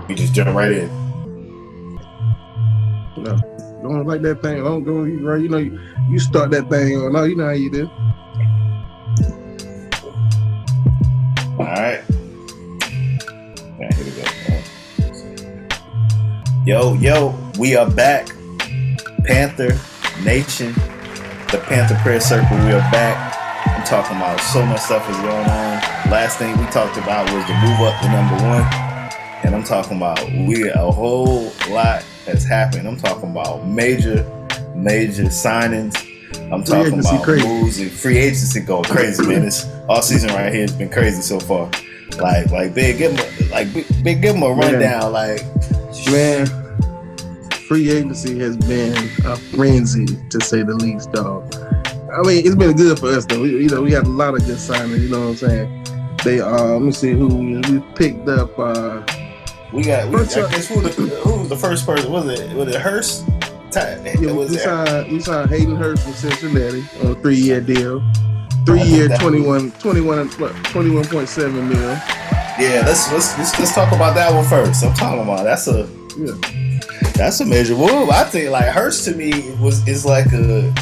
You just jump right in. No, don't like that thing. Don't go right. You know, you start that thing on. No, you know how you do. All right. Here we go. Yo, we are back. Panther Nation, the Panther Prayer Circle, we are back. I'm talking about so much stuff is going on. Last thing we talked about was the move up to #1. And I'm talking about a whole lot has happened. I'm talking about major signings. I'm talking about moves and free agency going crazy, man. This all season right here has been crazy so far. Like Big, give him a rundown. Man, free agency has been a frenzy to say the least, dog. I mean, it's been good for us though. We had a lot of good signings. You know what I'm saying? They let me see who we picked up. I guess who was the first person? Was it Hurst? We signed Hayden Hurst from Cincinnati on a 3-year deal. 3-year, 21.7 mil. Yeah, let's talk about that one first. I'm talking about that's a major move. I think like Hurst to me is like a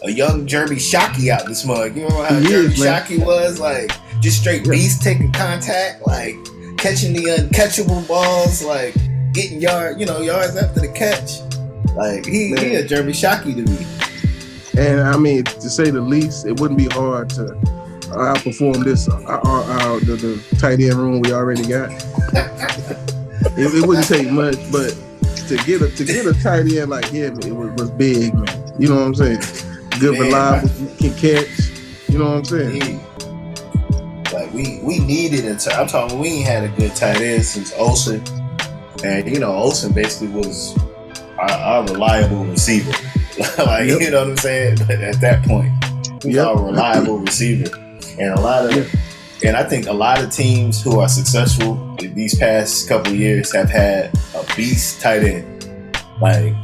young Jeremy Shockey out this mug. You remember how Jeremy Shockey was like just straight beast taking contact, like catching the uncatchable balls, like getting yards after the catch. Like he a Jeremy Shockey to me. And I mean, to say the least, it wouldn't be hard to outperform this the tight end room we already got. it wouldn't take much, but to get a tight end like him, it was big, man. You know what I'm saying? Good, reliable, can catch. You know what I'm saying? Like we needed it. I'm talking. We ain't had a good tight end since Olsen, and Olsen basically was our reliable receiver. You know what I'm saying? But at that point, he's our reliable receiver, and and I think a lot of teams who are successful in these past couple of years have had a beast tight end, like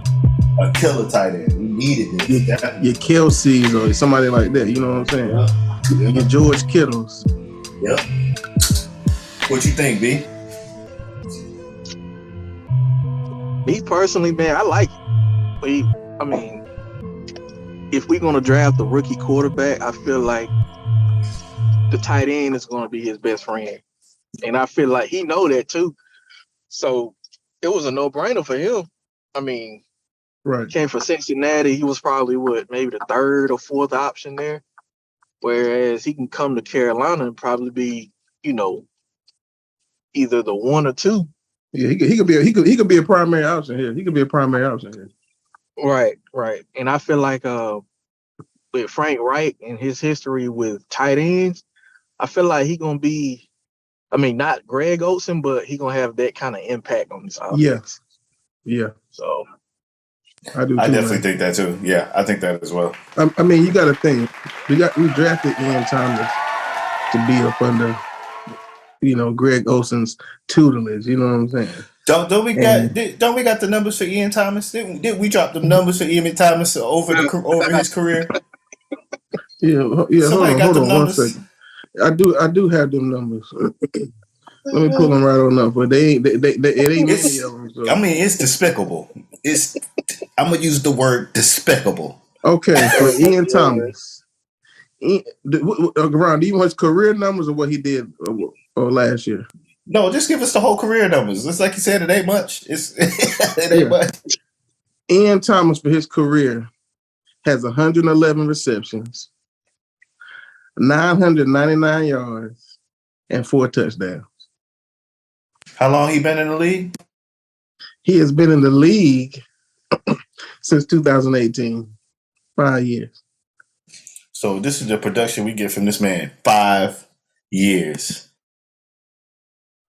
a killer tight end. We needed this. Your Kelce's or somebody like that. You know what I'm saying? Yeah. Your George Kittles. Yep. What you think, B? Me personally, man, I like it. I mean, if we're going to draft a rookie quarterback, I feel like the tight end is going to be his best friend. And I feel like he know that too. So it was a no-brainer for him. I mean, he came from Cincinnati. He was probably, maybe the third or fourth option there. Whereas he can come to Carolina and probably be, either the 1 or 2. Yeah, he could be a primary option here. He could be a primary option here. Right. And I feel like with Frank Reich and his history with tight ends, I feel like he gonna be, I mean, not Greg Olsen, but he gonna have that kind of impact on this offense. Yeah. So I definitely think that too. Yeah, I think that as well. I mean, you got to think we drafted Ian Thomas to be up under, Greg Olsen's tutelage. You know what I'm saying? Don't we got the numbers for Ian Thomas? Did we drop the numbers for Ian Thomas over his career? Yeah. Hold on 1 second. I do have them numbers. Let me pull them right on up, but it ain't many of them. So. I mean, it's despicable. I'm gonna use the word despicable. Okay, for Ian Thomas, Ron, do you want his career numbers or what he did last year? No, just give us the whole career numbers. It's like you said, it ain't much. It ain't much. Ian Thomas for his career has 111 receptions, 999 yards, and 4 touchdowns. How long he been in the league? He has been in the league since 2018, 5 years. So this is the production we get from this man. 5 years.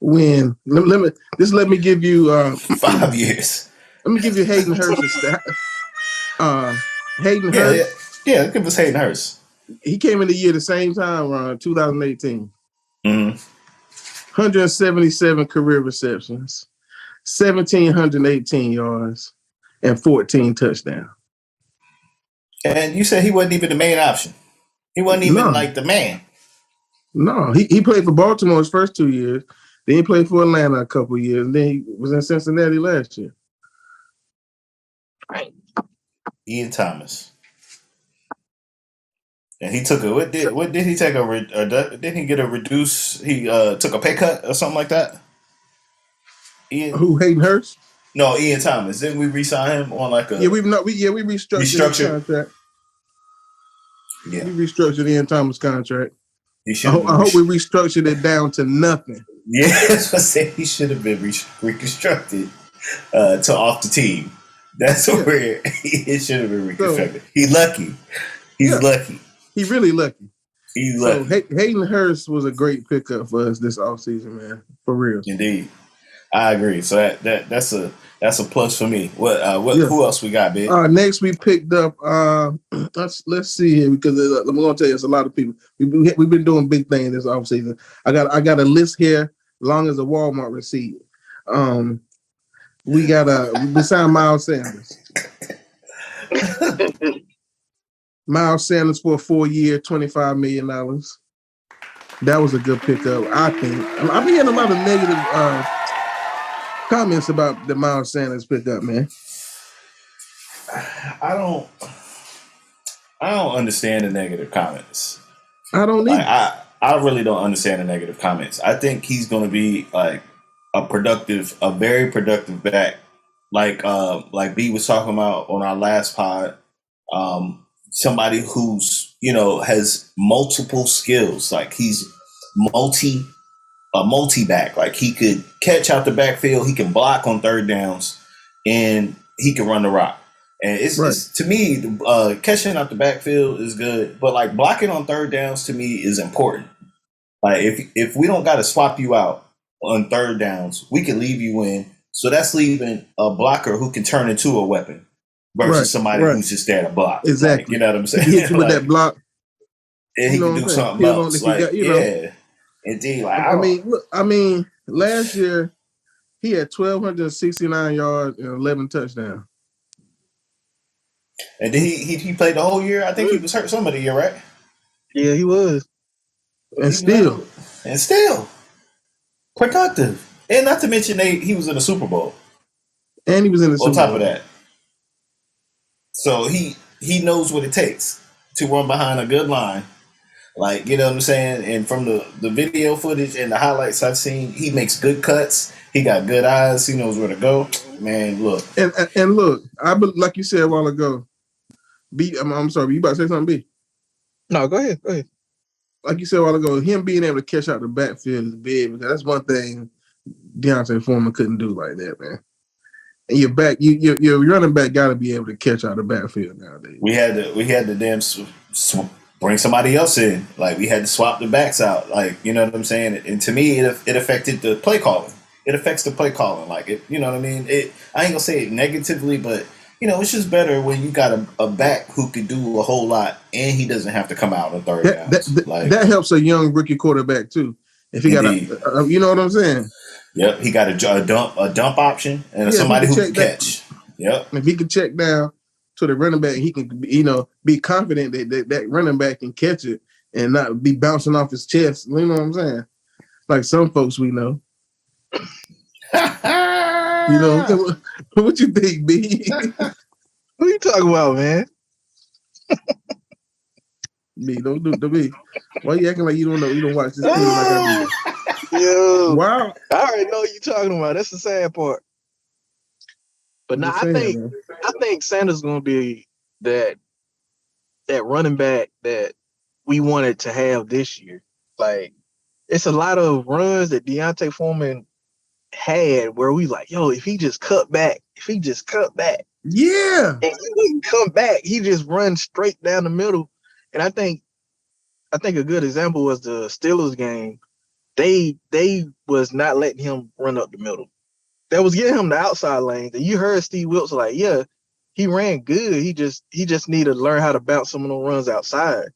Let me give you 5 years. Let me give you Hayden Hurst's stat. Hayden Hurst. Yeah, give us Hayden Hurst. He came in the year the same time, around 2018. Mm-hmm. 177 career receptions, 1,718 yards, and 14 touchdowns. And you said he wasn't even the main option. He wasn't even like the man. No, he played for Baltimore his first 2 years. Then he played for Atlanta a couple of years, and then he was in Cincinnati last year. Right. Ian Thomas. And he took what did he take didn't he get a reduce? He took a pay cut or something like that. Ian, Who, Hayden Hurst? no, Ian Thomas. Didn't we re-sign him on like a we restructured his contract. Yeah, we restructured Ian Thomas' contract. He should. I hope we restructured it down to nothing. Yeah, that's what I said. He should have been reconstructed to off the team. That's where it should have been reconstructed. He's lucky. He's lucky. He really lucky. He's lucky. So Hayden Hurst was a great pickup for us this offseason, man. For real. Indeed. I agree. So that's a plus for me. Who else we got, big? Next we picked up let's see here, because I'm gonna tell you, it's a lot of people. We've been doing big things this offseason. I got a list here long as a Walmart receipt. We signed Miles Sanders. Miles Sanders for a 4-year, $25 million. That was a good pickup, I think. I've been getting a lot of negative comments about the Miles Sanders pickup, man. I don't understand the negative comments. I don't either. I really don't understand the negative comments. I think he's going to be like a very productive back, like B was talking about on our last pod. Somebody who's has multiple skills. Like he's a multi-back. Like he could catch out the backfield, he can block on third downs, and he can run the rock. And it's to me, catching out the backfield is good, but like blocking on third downs to me is important. Like if we don't got to swap you out on third downs, we can leave you in. So that's leaving a blocker who can turn into a weapon versus somebody who's just there to block. Exactly. Like, you know what I'm saying? He hits you with that block. And he can do something else. Indeed. Like, I mean, last year he had 1,269 yards and 11 touchdowns. And then he played the whole year. I think he was hurt some of the year, right? Yeah, he was. And still productive. And not to mention he was in the Super Bowl. And he was in the Super Bowl. On top of that. So he knows what it takes to run behind a good line. Like, you know what I'm saying? And from the video footage and the highlights I've seen, he makes good cuts. He got good eyes. He knows where to go. Man, look. And look, like you said a while ago, B, I'm sorry, you about to say something, B? No, go ahead. Like you said a while ago, him being able to catch out the backfield is big, because that's one thing Deontay Foreman couldn't do like that, man. And your running back got to be able to catch out the backfield nowadays. We had to damn bring somebody else in. Like, we had to swap the backs out. Like, you know what I'm saying? And to me, it affected the play calling. It affects the play calling. Like, you know what I mean? I ain't gonna say it negatively, but it's just better when you got a back who could do a whole lot and he doesn't have to come out on third downs. That helps a young rookie quarterback too. If he got you know what I'm saying? Yep, he got a dump option and somebody who can catch. Yep. If he can check down to the running back, he can be confident that running back can catch it and not be bouncing off his chest. You know what I'm saying? Like some folks we know. What you think, B? What are you talking about, man? B, don't do B. Why you acting like you don't know? You don't watch this team like I do. Yo, wow! I already know what you're talking about. That's the sad part. But now I think Sanders gonna be that running back that we wanted to have this year. Like, it's a lot of runs that Deontay Foreman had where we like, yo, if he just cut back, yeah, and he wouldn't come back, he just runs straight down the middle. And I think a good example was the Steelers game. They was not letting him run up the middle. They was getting him the outside lanes, and you heard Steve Wilkes like, yeah, he ran good. He just need to learn how to bounce some of those runs outside.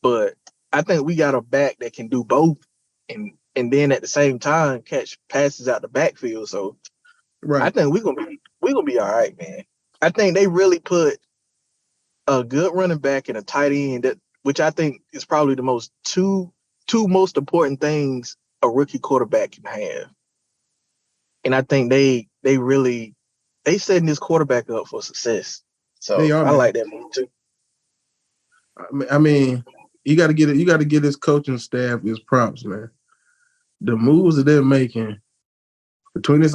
But I think we got a back that can do both, and then at the same time catch passes out the backfield. So I think we're gonna be all right, man. I think they really put a good running back and a tight end, which I think is probably the two most important things a rookie quarterback can have. And I think they setting this quarterback up for success. So They are, I man. like that move too. I mean, you got to get it. You got to give this coaching staff his props, man. The moves that they're making between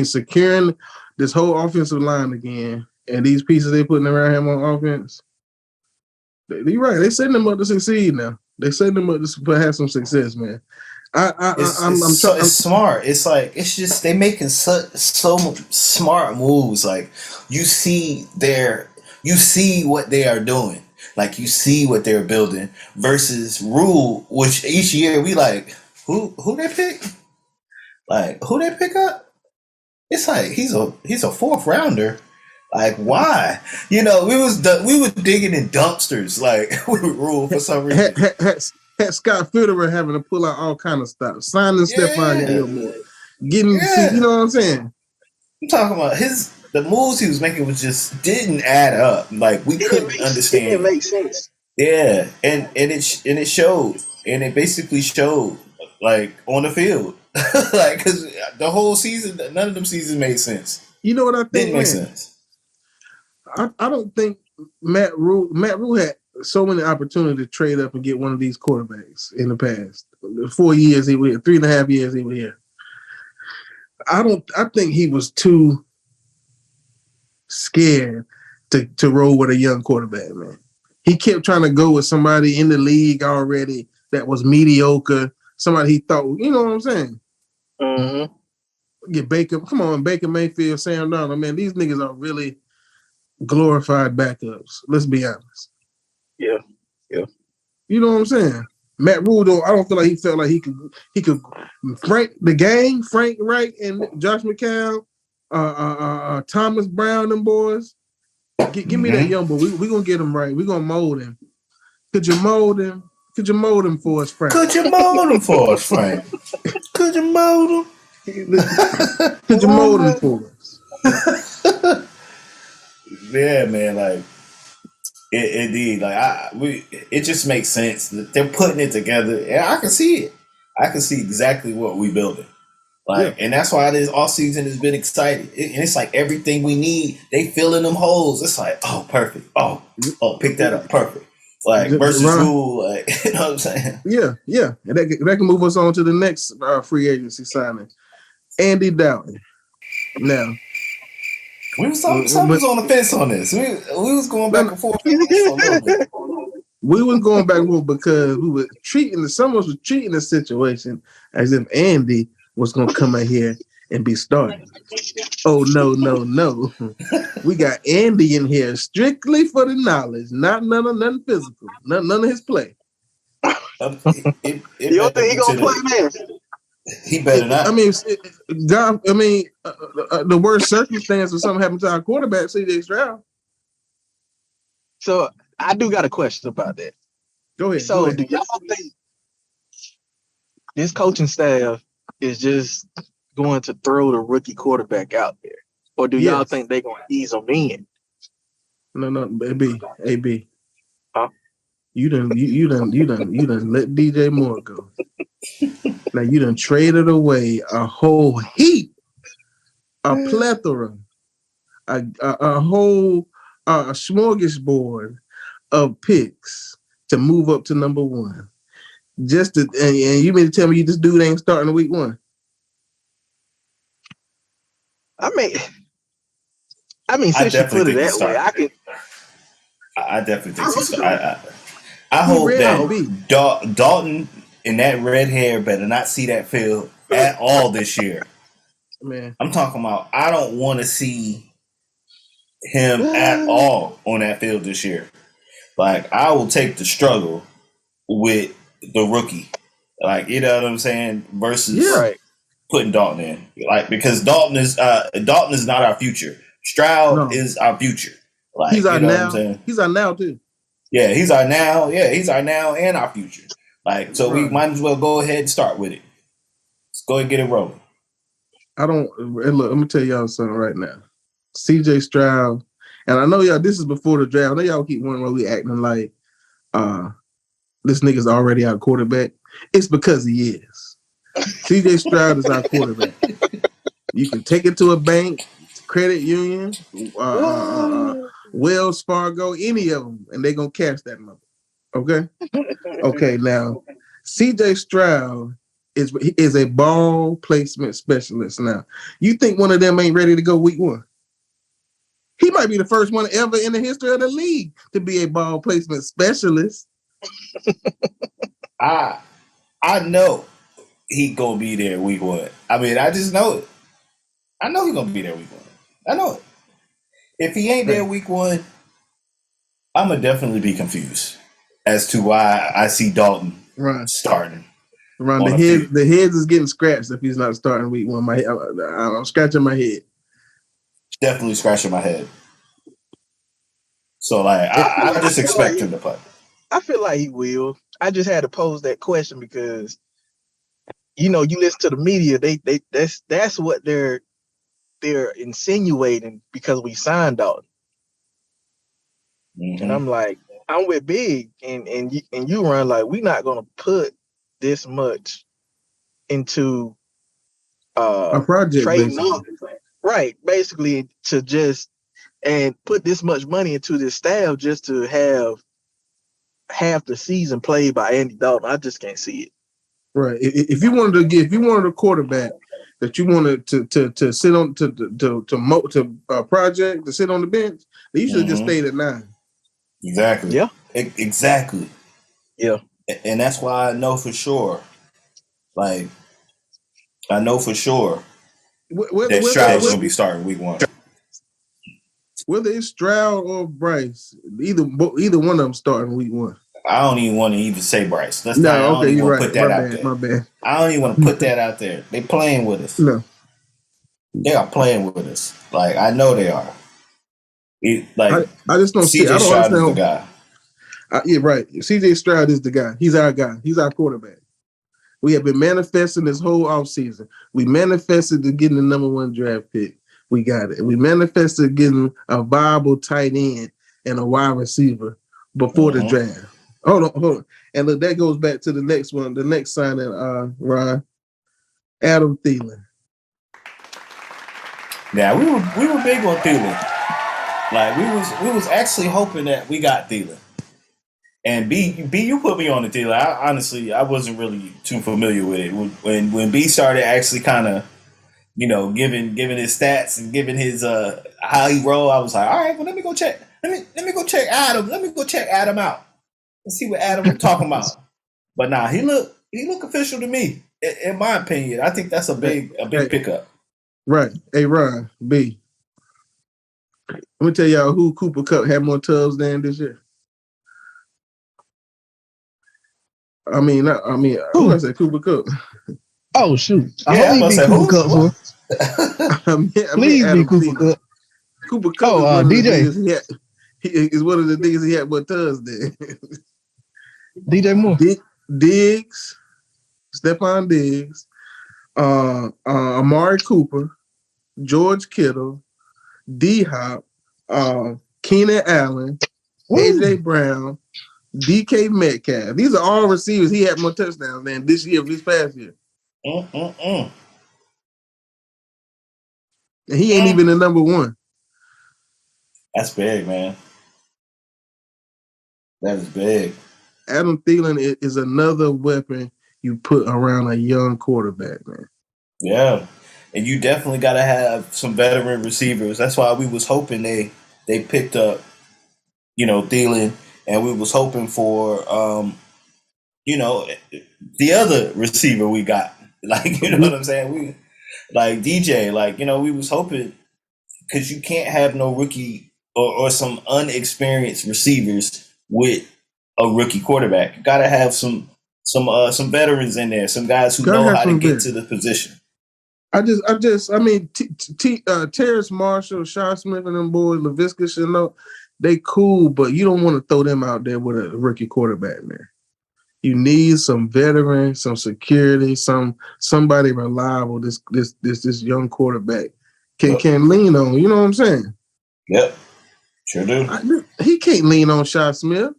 securing this whole offensive line again and these pieces they putting around him on offense. You're right. They're setting them up to succeed now. They're setting them up to have some success, man. It's smart. It's like it's just they making so smart moves. Like you see what they are doing. Like you see what they're building versus Rule, which each year we like who they pick, like who they pick up. It's like he's a fourth rounder. Like why? You know, we were digging in dumpsters like with Rule for some reason. Had Scott Fitterer having to pull out all kind of stuff, signing Stephon Gilmore, getting you know what I'm saying? I'm talking about the moves he was making just didn't add up. Like we couldn't understand. It didn't make sense. Yeah, and it showed, and it basically showed like on the field, like because the whole season, none of them seasons made sense. You know what I think? Didn't make sense. I don't think Matt Rule had so many opportunities to trade up and get one of these quarterbacks in the past. The 4 years he was here, 3.5 years he was here. I think he was too scared to roll with a young quarterback, man. He kept trying to go with somebody in the league already that was mediocre, somebody he thought, you know what I'm saying? Mm-hmm. Get Baker, come on, Baker Mayfield, Sam Darnold, man, these niggas are really glorified backups. Let's be honest. Yeah. You know what I'm saying? Matt Rule, I don't feel like he felt like he could Frank Wright and Josh McCown, Thomas Brown, them boys. Give me that young boy. We gonna get him right. We gonna mold him. Could you mold him? Could you mold him for us, Frank? Could you mold him for us, Frank? Could you mold him? Could you mold him for us? Yeah, man. Like it did. Like it just makes sense. They're putting it together, and I can see it. I can see exactly what we building. Like, and that's why this all season has been exciting. And it's like everything we need. They filling them holes. It's like, oh, perfect. Oh, pick that up, perfect. Like versus Rule, like you know what I'm saying? Yeah. And that can move us on to the next free agency signing, Andy Dalton. Now. We was was on the fence on this. We was going back and forth on this a little bit. We was going back and forth because we were someone was treating the situation as if Andy was gonna come in here and be starting. Oh no. We got Andy in here strictly for the knowledge, nothing physical, none of his play. You don't think he gonna play, man? He better not. I mean, the worst circumstance if something happened to our quarterback, CJ Stroud. So I do got a question about that. Go ahead. So do y'all think this coaching staff is just going to throw the rookie quarterback out there, or do y'all think they're going to ease him in? No, AB. Huh? You done let DJ Moore go. Now you done traded away a whole heap, a plethora, a whole smorgasbord of picks to move up to number one. And you mean to tell me this dude ain't starting week one? I mean, since you put it that way, I definitely think he's starting. I hope that Dalton and that red hair better not see that field at all this year. Man, I'm talking about I don't want to see him at all on that field this year. Like I will take the struggle with the rookie. Like you know what I'm saying? Versus putting Dalton in. Like because Dalton is not our future. Stroud is our future. Like he's our you know now. What I'm saying? He's our now too. Yeah, he's our now. Yeah, he's our now and our future. Like, so we might as well go ahead and start with it. Let's go and get it rolling. Look, I'm gonna tell y'all something right now. CJ Stroud, and I know y'all, this is before the draft. I know y'all keep wondering why we acting like this nigga's already our quarterback. It's because he is. CJ Stroud is our quarterback. You can take it to a bank, credit union, Wells Fargo, any of them, and they're gonna cash that number. Okay. Okay. Now, CJ Stroud is a ball placement specialist. Now, you think one of them ain't ready to go week 1? He might be the first one ever in the history of the league to be a ball placement specialist. I know he gonna be there week 1. I mean, I just know it. I know he's gonna be there week 1. I know it. If he ain't there week 1, I'm gonna definitely be confused as to why I see Dalton starting. Ron, the heads is getting scratched if he's not starting week 1. I'm scratching my head. Definitely scratching my head. So I just expect him to play. I feel like he will. I just had to pose that question because, you listen to the media. That's what they're insinuating because we signed Dalton. Mm-hmm. And I'm like, I'm with Big and you Run, like, we're not gonna put this much into a project, trading up, right? Basically, to just and put this much money into this staff just to have half the season played by Andy Dalton. I just can't see it. Right. If you wanted a quarterback that you wanted to sit on to project to sit on the bench, you should have just stayed at 9. Exactly. Yeah. Exactly. Yeah. And that's why I know for sure. Like, I know for sure that Stroud's going to be starting week 1. Whether it's Stroud or Bryce, either one of them starting week 1. I don't even want to even say Bryce. Put that out there. My bad. I don't even want to put that out there. They playing with us. No. They are playing with us. Like, I know they are. I just don't see. CJ Stroud is the guy. Yeah, right. CJ Stroud is the guy. He's our guy. He's our quarterback. We have been manifesting this whole offseason. We manifested to getting the number 1 draft pick. We got it. We manifested getting a viable tight end and a wide receiver before the draft. Hold on. And look, that goes back to the next one, the next signing, Ron. Adam Thielen. Yeah, we were big on Thielen. Like, we was actually hoping that we got Thielen. And B, you put me on the Thielen. I wasn't really too familiar with it. When B started actually kind of, giving his stats and giving his how he roll, I was like, all right, well, let me go check. Let me go check Adam. Let me go check Adam out and see what Adam was talking about. But nah, he look official to me. In my opinion, I think that's a big pickup. Right. Hey, Ron, B. Let me tell y'all who Cooper Kupp had more tubs than this year. Who I said Cooper Kupp? Oh shoot! I hope he be Cooper Kupp for. Please be Cooper Kupp. Cooper Kupp is DJ. He is one of the niggas he had more tubs than. DJ Moore, Diggs, Stephon Diggs, Amari Cooper, George Kittle, D-Hop, Keenan Allen, AJ Brown, DK Metcalf. These are all receivers he had more touchdowns than this past year. And he ain't even the number 1. That's big, man. That is big. Adam Thielen is another weapon you put around a young quarterback, man. Yeah. And you definitely got to have some veteran receivers. That's why we was hoping they picked up, Thielen, and we was hoping for, the other receiver we got. Like, you know what I'm saying? We like DJ, we was hoping, because you can't have no rookie or some unexperienced receivers with a rookie quarterback. You got to have some veterans in there, some guys who know how to get to the position. Terrace Marshall, Shaw Smith, and them boys, Laviska Shenault, they cool, but you don't want to throw them out there with a rookie quarterback, man. You need some veteran, some security, somebody reliable. This young quarterback can lean on. You know what I'm saying? Yep, sure do. He can't lean on Shaw Smith.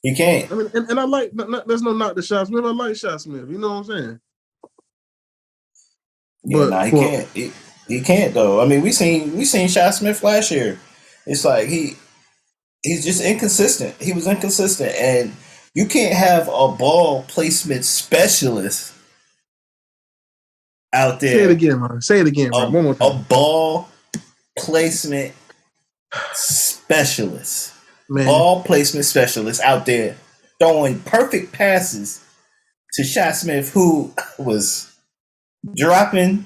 He can't. I mean, and I like. There's no knock to Shot Smith. I like Shot Smith. You know what I'm saying? Yeah, nah, he can't. He can't though. I mean, we seen Shot Smith last year. It's like he's just inconsistent. He was inconsistent, and you can't have a ball placement specialist out there. Say it again, man. Say it again, bro. One more time. A ball placement specialist. Man. Ball placement specialist out there throwing perfect passes to Shot Smith, who was dropping,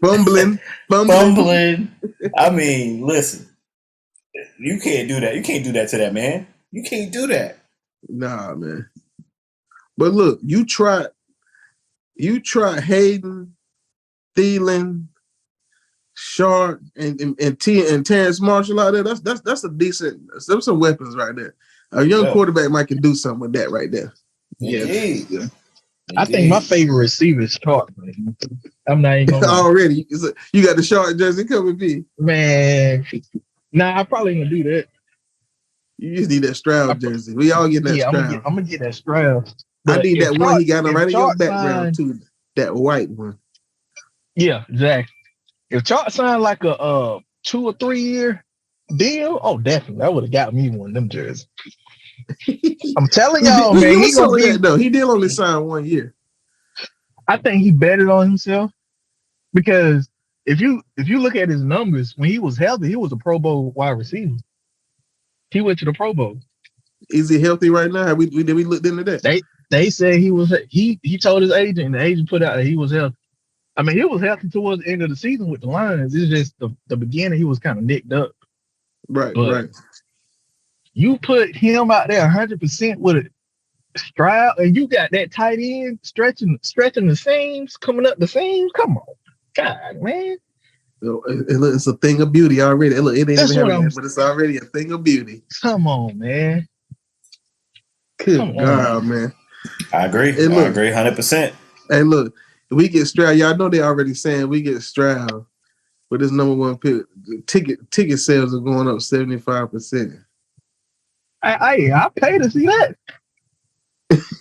fumbling. I mean, listen, you can't do that. You can't do that to that man. You can't do that. Nah, man. But look, you try Hayden, Thielen, Sharp, and Terrence Marshall out there. That's a decent. There's some weapons right there. A young quarterback might can do something with that right there. Yeah. I think my favorite receiver is Sharp. I'm not even gonna already. You got the Sharp jersey coming, B. Man, nah, I probably ain't gonna do that. You just need that Stroud jersey. We all get that Stroud. I'm gonna get that Stroud. I need that one he got right in your background too. That white one. Yeah, exactly. If Chalk signed like a 2 or 3 year deal, oh, definitely, that would have got me one of them jerseys. I'm telling y'all, man, he gonna be that though. He did only sign 1 year. I think he betted on himself because if you look at his numbers when he was healthy, he was a Pro Bowl wide receiver. He went to the Pro Bowl. Is he healthy right now? We looked into that. They said he was. He told his agent, and the agent put out that he was healthy. I mean, he was healthy towards the end of the season with the Lions. It's just the beginning, he was kind of nicked up. Right. You put him out there 100% with a Stroud, and you got that tight end stretching the seams, coming up the seams. Come on, God, man. It's a thing of beauty already. It ain't even happening yet, but it's already a thing of beauty. Come on, man. Good God, man. I agree. I agree 100%. Hey, look, we get Stroud. Y'all know they already saying we get Stroud with this number 1 pick. Ticket sales are going up 75%. I pay to see that.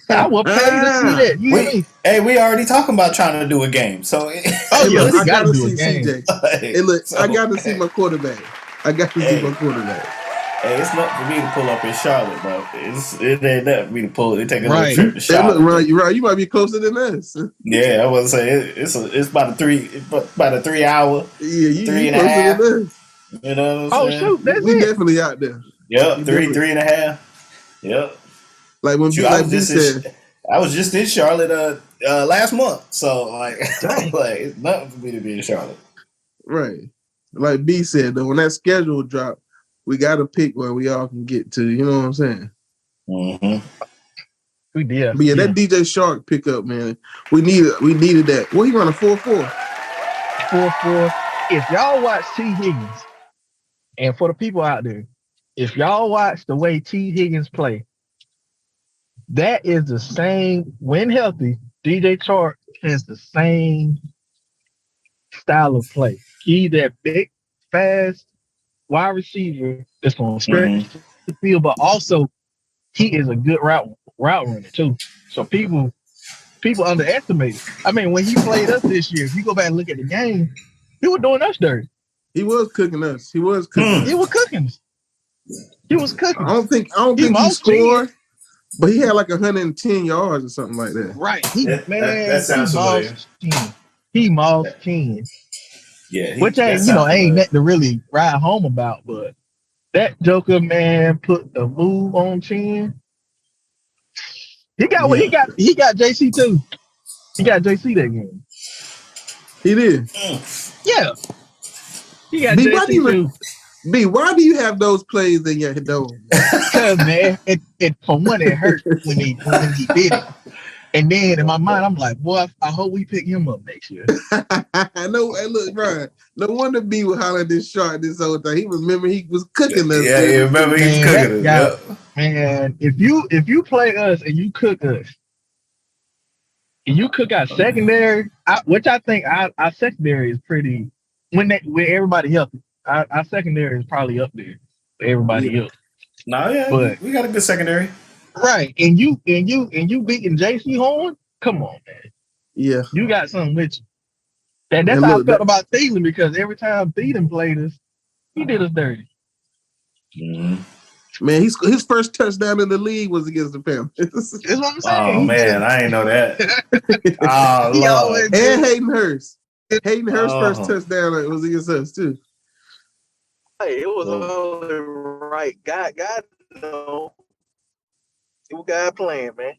I will pay to see that. You know me? Hey, we already talking about trying to do a game. So, I gotta see CJ. Hey, look, I got to see my quarterback. Hey, it's not for me to pull up in Charlotte, bro. It ain't that for me to pull it. Take a little trip to Charlotte. Hey, look, Ron, you might be closer than us. Yeah, I was say it's about a 3 hour. Yeah, you 3.5. Than us. You know what I'm saying? Shoot, we definitely out there. Yep, 3.5. Yep. Like when I was just in Charlotte last month, so like it's nothing for me to be in Charlotte. Right. Like B said though, when that schedule dropped, we got to pick where we all can get to. You know what I'm saying? Mm-hmm. We did. But that DJ Shark pickup, man. We needed that. Well, he run a 4.4. 4.4. If y'all watch T. Higgins, and for the people out there, if y'all watch the way T. Higgins play, that is the same, when healthy, DJ Chark has the same style of play. He's that big, fast wide receiver that's going to stretch the field, but also he is a good route runner too. So people underestimate it. I mean, when he played us this year, if you go back and look at the game, he was doing us dirty. He was cooking us. He was cooking. I don't think he scored, but he had like 110 yards or something like that. Right. That sounds familiar. He mauled King. Yeah. Which ain't nothing to really ride home about, but that Joker, man, put the move on Chin. He got what he got. He got JC too. He got JC that game. He did. Yeah. He got JC too. B, why do you have those plays in your dome? Because man, it for one it hurt when he did it. And then in my mind, I'm like, boy, I hope we pick him up next year. I know. Hey, look, Brian. No wonder B was hollering this Shark this whole time. He remember he was cooking us. Yeah, he remember he was cooking us. Yep. Man, if you play us and you cook us, and you cook our secondary, which I think our secondary is pretty. When everybody healthy, our secondary is probably up there for everybody else. No, yeah, But we got a good secondary. right, and you beating JC Horn? Come on, man. Yeah. You got something with you. And that's And how I look, felt about Thielen, because every time Thielen played us, he did us dirty. Mm-hmm. man, his first touchdown in the league was against the Panthers. That's what I'm Oh saying. man, I ain't know that. Oh He Lord. always And did. Hayden Hurst. Hayden Hurst's first Uh-huh. touchdown was against us too. Hey, it was Oh. only right. God, no. It was God playing, man.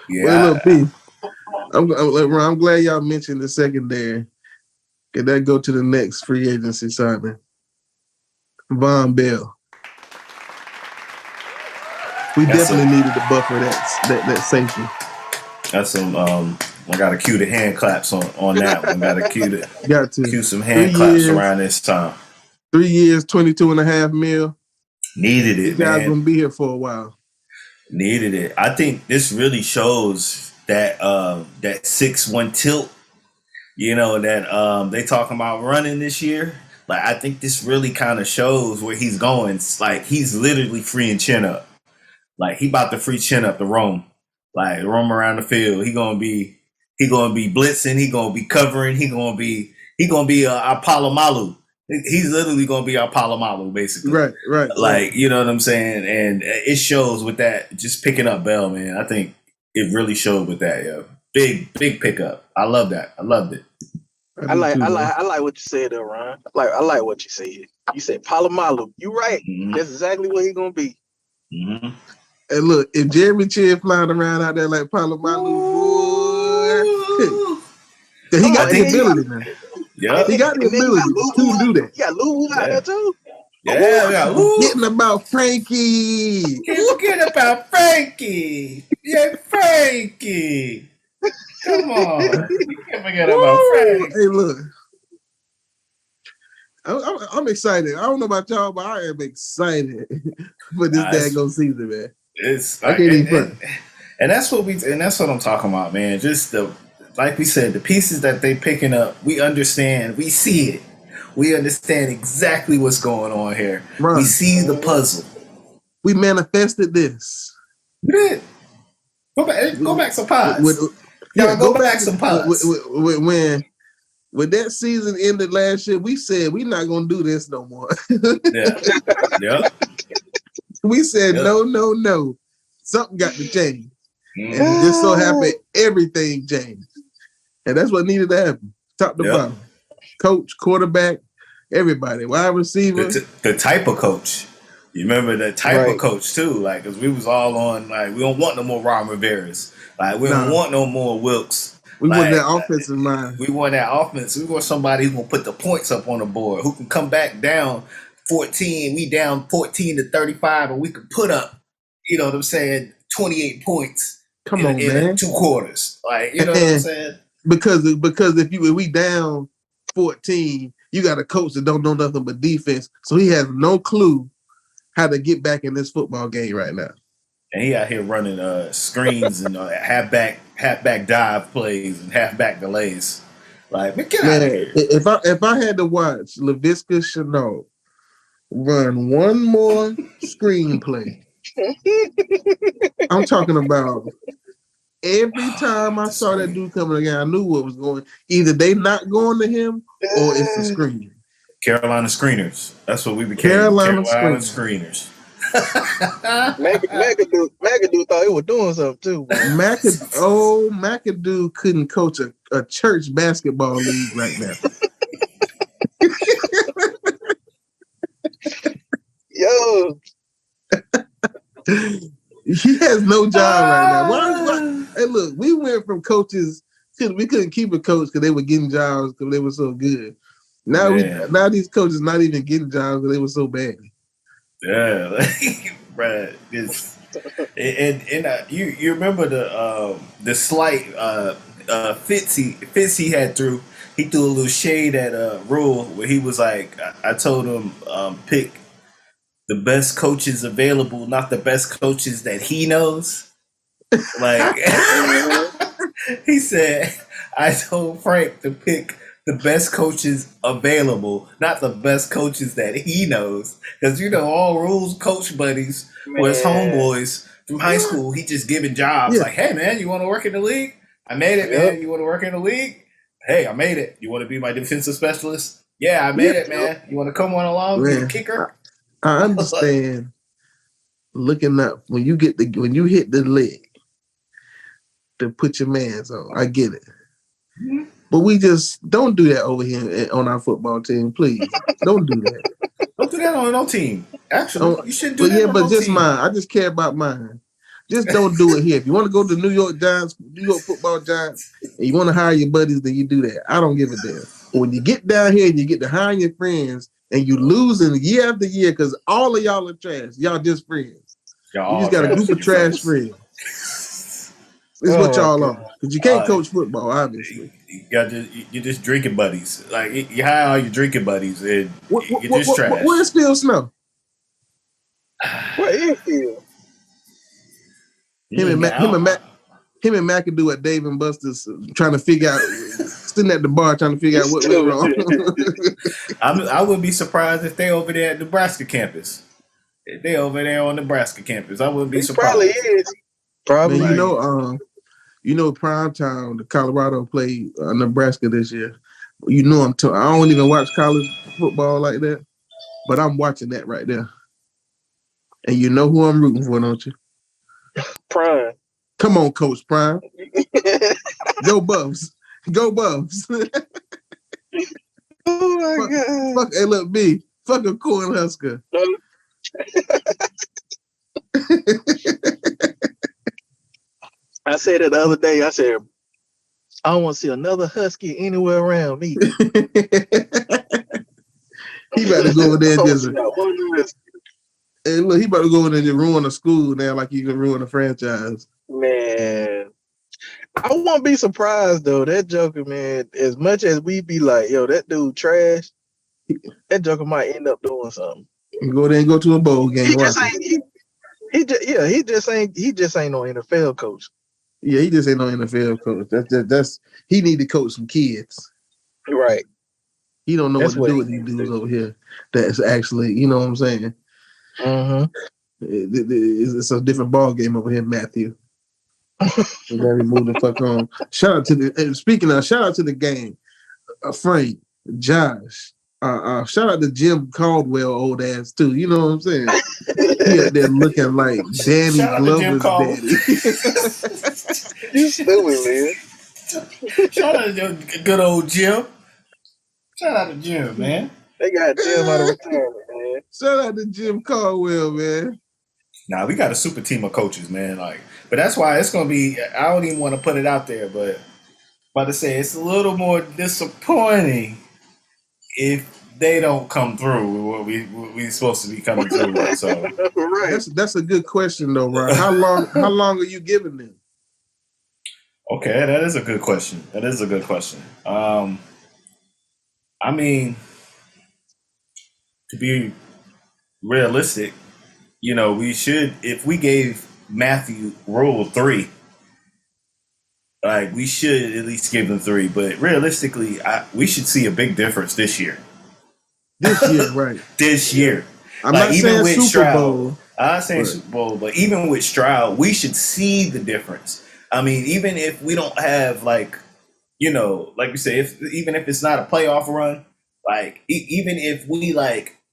Yeah. Well, look, P, I'm glad y'all mentioned the secondary. Can that go to the next free agency signing? Von Bell. We definitely needed to buffer that safety. That's some I gotta cue the hand claps on that one. Gotta Got to. cue some hand claps around this time. 3 years, $22.5 million. Needed These it, guys man. gonna be here for a while. Needed it. I think this really shows that that 6-1 tilt, you know, that they talking about running this year. Like, I think this really kind of shows where he's going. It's like he's literally freeing Chin up. Like, he about to free Chin up to roam. Like, roam around the field. He gonna be blitzing. He gonna be covering. He gonna be our Palomalu. He's literally gonna be our Palomalu, basically. Right. Like, you know what I'm saying? And it shows with that, just picking up Bell, man. I think it really showed with that, yo. Big pickup. I love that. I loved it. I like what you said there, Ron. I like what you said. You said Palomalu. You right. Mm-hmm. That's exactly what he's gonna be. Mm-hmm. And look, if Jeremy Chin flying around out there like Palomalu, boy, he got the ability, man. Yeah, he got the ability to do that. You got Lou out there too. Yeah, we got Lou. Getting about Frankie. Can't forget about Frankie. Yeah, Frankie. Come on. You can't forget about Frankie. Hey, look. I'm excited. I don't know about y'all, but I am excited for this daggone season, man. It's I can't even front. And that's what I'm talking about, man. Just like we said, the pieces that they picking up, we understand, we see it. We understand exactly what's going on here. Right. We see the puzzle. We manifested this. We did. Go back some pods. Go back some pods. When that season ended last year, we said we're not gonna do this no more. Yeah. We said no. Something got to change. And it just so happened everything changed. And that's what needed to happen. Top to bottom. Coach, quarterback, everybody. Wide receiver. The type of coach. You remember the type of coach too, like, because we was all on, like, we don't want no more Ron Rivera's. Like, we don't want no more Wilkes. We want that offensive mind. We want that offense. We want somebody who can put the points up on the board, who can come back down 14. We down 14-35, and we can put up, you know what I'm saying, 28 points. Come on, man. 2 quarters. Like, you know what I'm saying? Because if we down 14, you got a coach that don't know nothing but defense, so he has no clue how to get back in this football game right now. And he out here running screens and halfback dive plays and halfback delays. Like, man, get out of here. If I had to watch Laviska Shenault run one more screenplay, I'm talking about every time I saw that dude coming again, I knew what was going. Either they not going to him or it's a screen. Carolina Screeners. That's what we became. Carolina Screeners. McAdoo thought he was doing something too. McAdoo couldn't coach a church basketball league right now. Yo, he has no job right now. Why? Hey, look, we went from coaches because we couldn't keep a coach because they were getting jobs because they were so good. Now these coaches not even getting jobs because they were so bad. Yeah, like, bruh, you remember the slight Fitz he had threw. He threw a little shade at Rule where he was like, I told him pick the best coaches available, not the best coaches that he knows. Like he said, I told Frank to pick the best coaches available, not the best coaches that he knows. Because all Rule's coach buddies were his Man. homeboys from high school. He just giving jobs Yeah. like, "Hey man, you want to work in the league? I made it, Yep. man. You want to work in the league? Hey, I made it. You want to be my defensive specialist? Yeah, I made it, man. You want to come on along, be a Man, kicker? I understand. Looking up when you hit the leg to put your mans on. I get it. Mm-hmm. But we just don't do that over here on our football team, please. Don't do that. Don't do that on no team. Actually, you shouldn't do But that yeah, on but no just team. mine. I just care about mine. Just don't do it here. If you want to go to New York Giants, New York Football Giants, and you want to hire your buddies, then you do that. I don't give a damn. But when you get down here and you get to hiring your friends and you losing year after year because all of y'all are trash, y'all just friends. Y'all You just got a group of trash friends. This is what y'all are. Because you can't coach football, obviously. You're just drinking buddies. Like you hire all your drinking buddies, and you're just trash. Where's Phil Snow? What is Phil? Him and Mac can do what Dave and Buster's trying to figure out, sitting at the bar trying to figure out what went wrong. I wouldn't be surprised if they over there at Nebraska campus. If they over there on Nebraska campus, I wouldn't be surprised. Probably is. Probably. Man, Primetime, the Colorado played Nebraska this year. I don't even watch college football like that, but I'm watching that right there. And you know who I'm rooting for, don't you? Prime. Come on, Coach Prime. Go Buffs. Go Buffs. Oh my God. Fuck LFB. Fuck a Cornhusker. I said it the other day. I said, I don't want to see another Husky anywhere around me. He about to go over there and just. Hey, look, he about to go in there and ruin a school now, like you can ruin a franchise. Man, I won't be surprised though. That Joker, man, as much as we be like, yo, that dude trash, that Joker might end up doing something. Go there and go to a bowl game. He just ain't no NFL coach. Yeah, he just ain't no NFL coach. That's he need to coach some kids. Right. He don't know what to do with these dudes over here. That's actually, you know what I'm saying? Mm-hmm. It's a different ball game over here, Matthew. Very move the fuck on. Shout out to the game. Frank, Josh. Shout out to Jim Caldwell, old ass too. You know what I'm saying? He out there looking like Danny Glover's daddy. You stupid, man. Shout out to good old Jim. Shout out to Jim, man. They got Jim out of retirement, man. Shout out to Jim Caldwell, man. Nah, we got a super team of coaches, man. But that's why it's gonna be. I don't even want to put it out there, but about to say it's a little more disappointing if they don't come through with what we supposed to be coming through with. So right. That's a good question though, Ron. How long are you giving them? Okay, that is a good question. I mean, to be realistic, we should, if we gave Matthew Rule 3, we should at least give him 3. But realistically, we should see a big difference this year. This year, right? This year. I'm not saying Super Stroud, Bowl. I'm not saying Super Bowl, but even with Stroud, we should see the difference. I mean, even if we don't have like we say, even if it's not a playoff run, even if we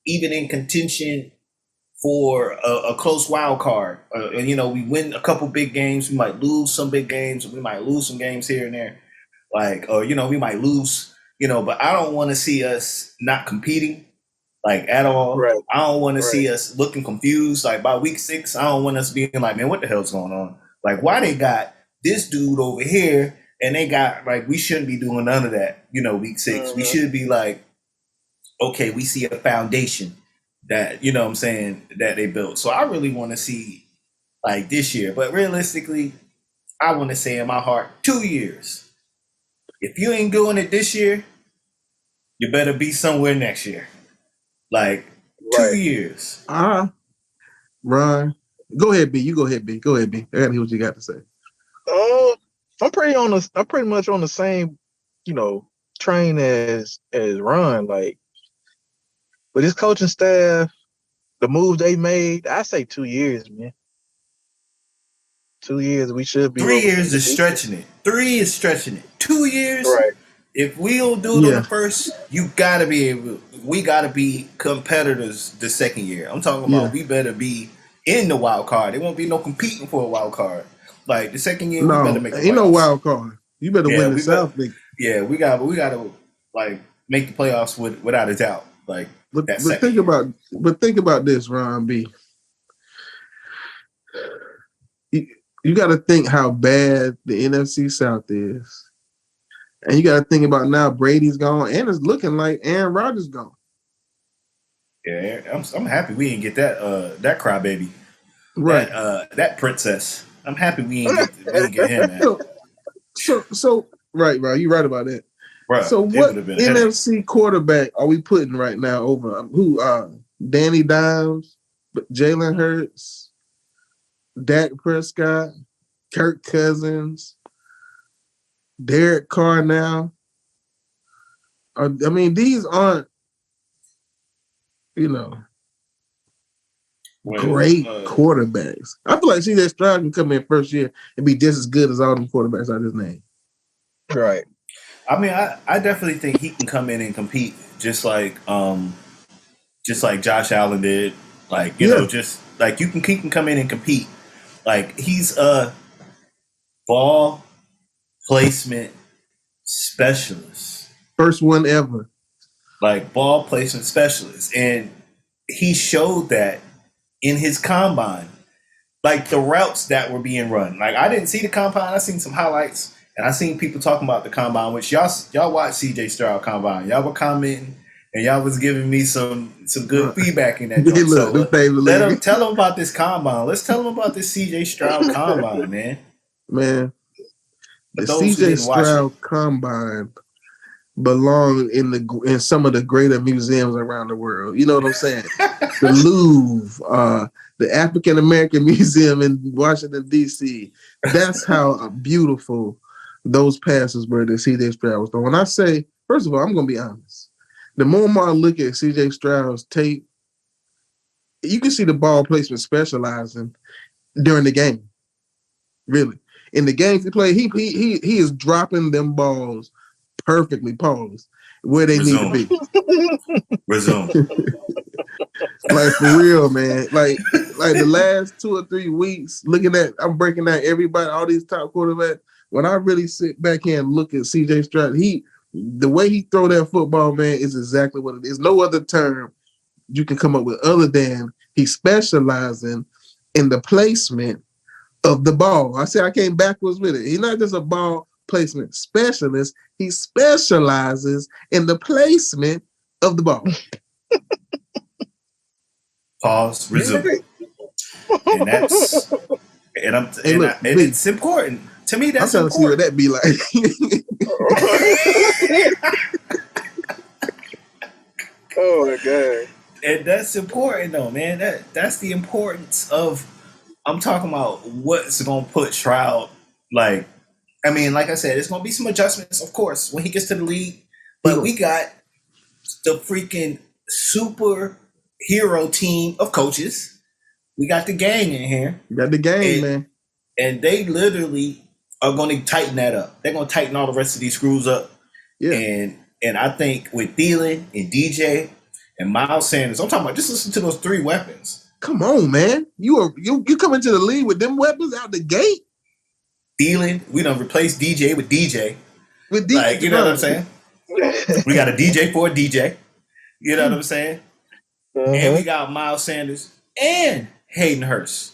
even in contention for a close wild card, and we win a couple big games, we might lose some big games, we might lose some games here and there, we might lose, but I don't want to see us not competing at all. Right. I don't want to see us looking confused. By week 6, I don't want us being like, man, what the hell's going on? Why they got this dude over here and they got we shouldn't be doing none of that, week 6. We should be okay, we see a foundation that, what I'm saying, that they built. So I really want to see this year. But realistically, I want to say in my heart, 2 years. If you ain't doing it this year, you better be somewhere next year. 2 years. Ron, go ahead, B. You go ahead, B. Go ahead, B. I gotta hear what you got to say. I'm pretty much on the same, train as Ron, like with his coaching staff, the moves they made, I say 2 years, man. 2 years, we should be 3 years over. is stretching it. 3 is stretching it. 2 years, Right. if we don't do it on Yeah. the first, you gotta be able. We gotta be competitors the second year. I'm talking about we better be in the wild card. There won't be no competing for a wild card. Like the second year, we better No, make the ain't no playoffs. wild card. You better Yeah, win the we South better- League. Yeah, we gotta like make the playoffs without a doubt. Like But that but second think about this, Ron B. You got to think how bad the NFC South is, and you got to think about now Brady's gone, and it's looking like Aaron Rodgers gone. Yeah, I'm happy we didn't get that crybaby, Right. that princess. I'm happy we didn't get him, man. So right. You're right about that. Bruh, So it what would've been a headache. NFC quarterback are we putting right now over who? Danny Dimes, Jalen Hurts, Dak Prescott, Kirk Cousins, Derek Carr now. I mean, these aren't, great quarterbacks. I feel like C.J. Stroud can come in first year and be just as good as all them quarterbacks I just named. Right. I mean, I definitely think he can come in and compete just like Josh Allen did. Like, you know, just like he can come in and compete. Like he's a ball placement specialist. First one ever. Like ball placement specialist. And he showed that in his combine. Like the routes that were being run. Like I didn't see the combine, I seen some highlights. And I seen people talking about the combine, which y'all watch CJ Stroud combine. Y'all were commenting and y'all was giving me some good feedback in that. So tell them about this combine. Let's tell them about this CJ Stroud combine, man. Man, the CJ Stroud combine belong in some of the greater museums around the world. You know what I'm saying? The Louvre, the African American Museum in Washington D.C. That's how beautiful those passes were that CJ Stroud was throwing. When I say, first of all, I'm going to be honest. The more and more I look at CJ Stroud's tape, you can see the ball placement specializing during the game. Really. In the games he played, he is dropping them balls perfectly, pause, where they need to be. Resume. Like for real, man. Like the last 2 or 3 weeks, I'm breaking down everybody, all these top quarterbacks. When I really sit back here and look at CJ Stroud, the way he throw that football, man, is exactly what it is. No other term you can come up with other than he specializing in the placement of the ball. I say I came backwards with it. He's not just a ball placement specialist. He specializes in the placement of the ball. Pause. Resume. And that's it's important to me. That's I'm trying to see what that be like. Oh my God. And that's important though, man. That's the importance of. I'm talking about what's going to put Stroud. Like, I mean, like I said, it's going to be some adjustments, of course, when he gets to the league. But we got the freaking superhero team of coaches. We got the gang in here. You got the gang, man. And they literally are going to tighten that up. They're going to tighten all the rest of these screws up. Yeah. And I think with Thielen and DJ and Miles Sanders, I'm talking about just listen to those 3 weapons. Come on, man. You come into the league with them weapons out the gate. Thielen, we done replaced DJ with DJ. With DJ, like, you know what I'm saying? We got a DJ for a DJ. You know what I'm saying? Uh-huh. And we got Miles Sanders and Hayden Hurst.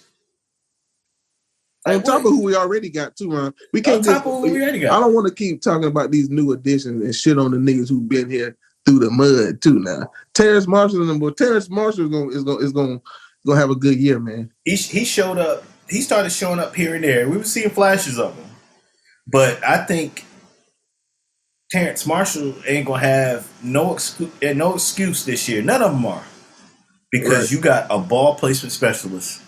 Like, on top of who we already got, too, Ron. We can't I don't want to keep talking about these new additions and shit on the niggas who've been here through the mud too. Now, Terrence Marshall is going to have a good year, man. He showed up. He started showing up here and there. We were seeing flashes of him, but I think Terrence Marshall ain't gonna have no excuse this year. None of them are, because you got a ball placement specialist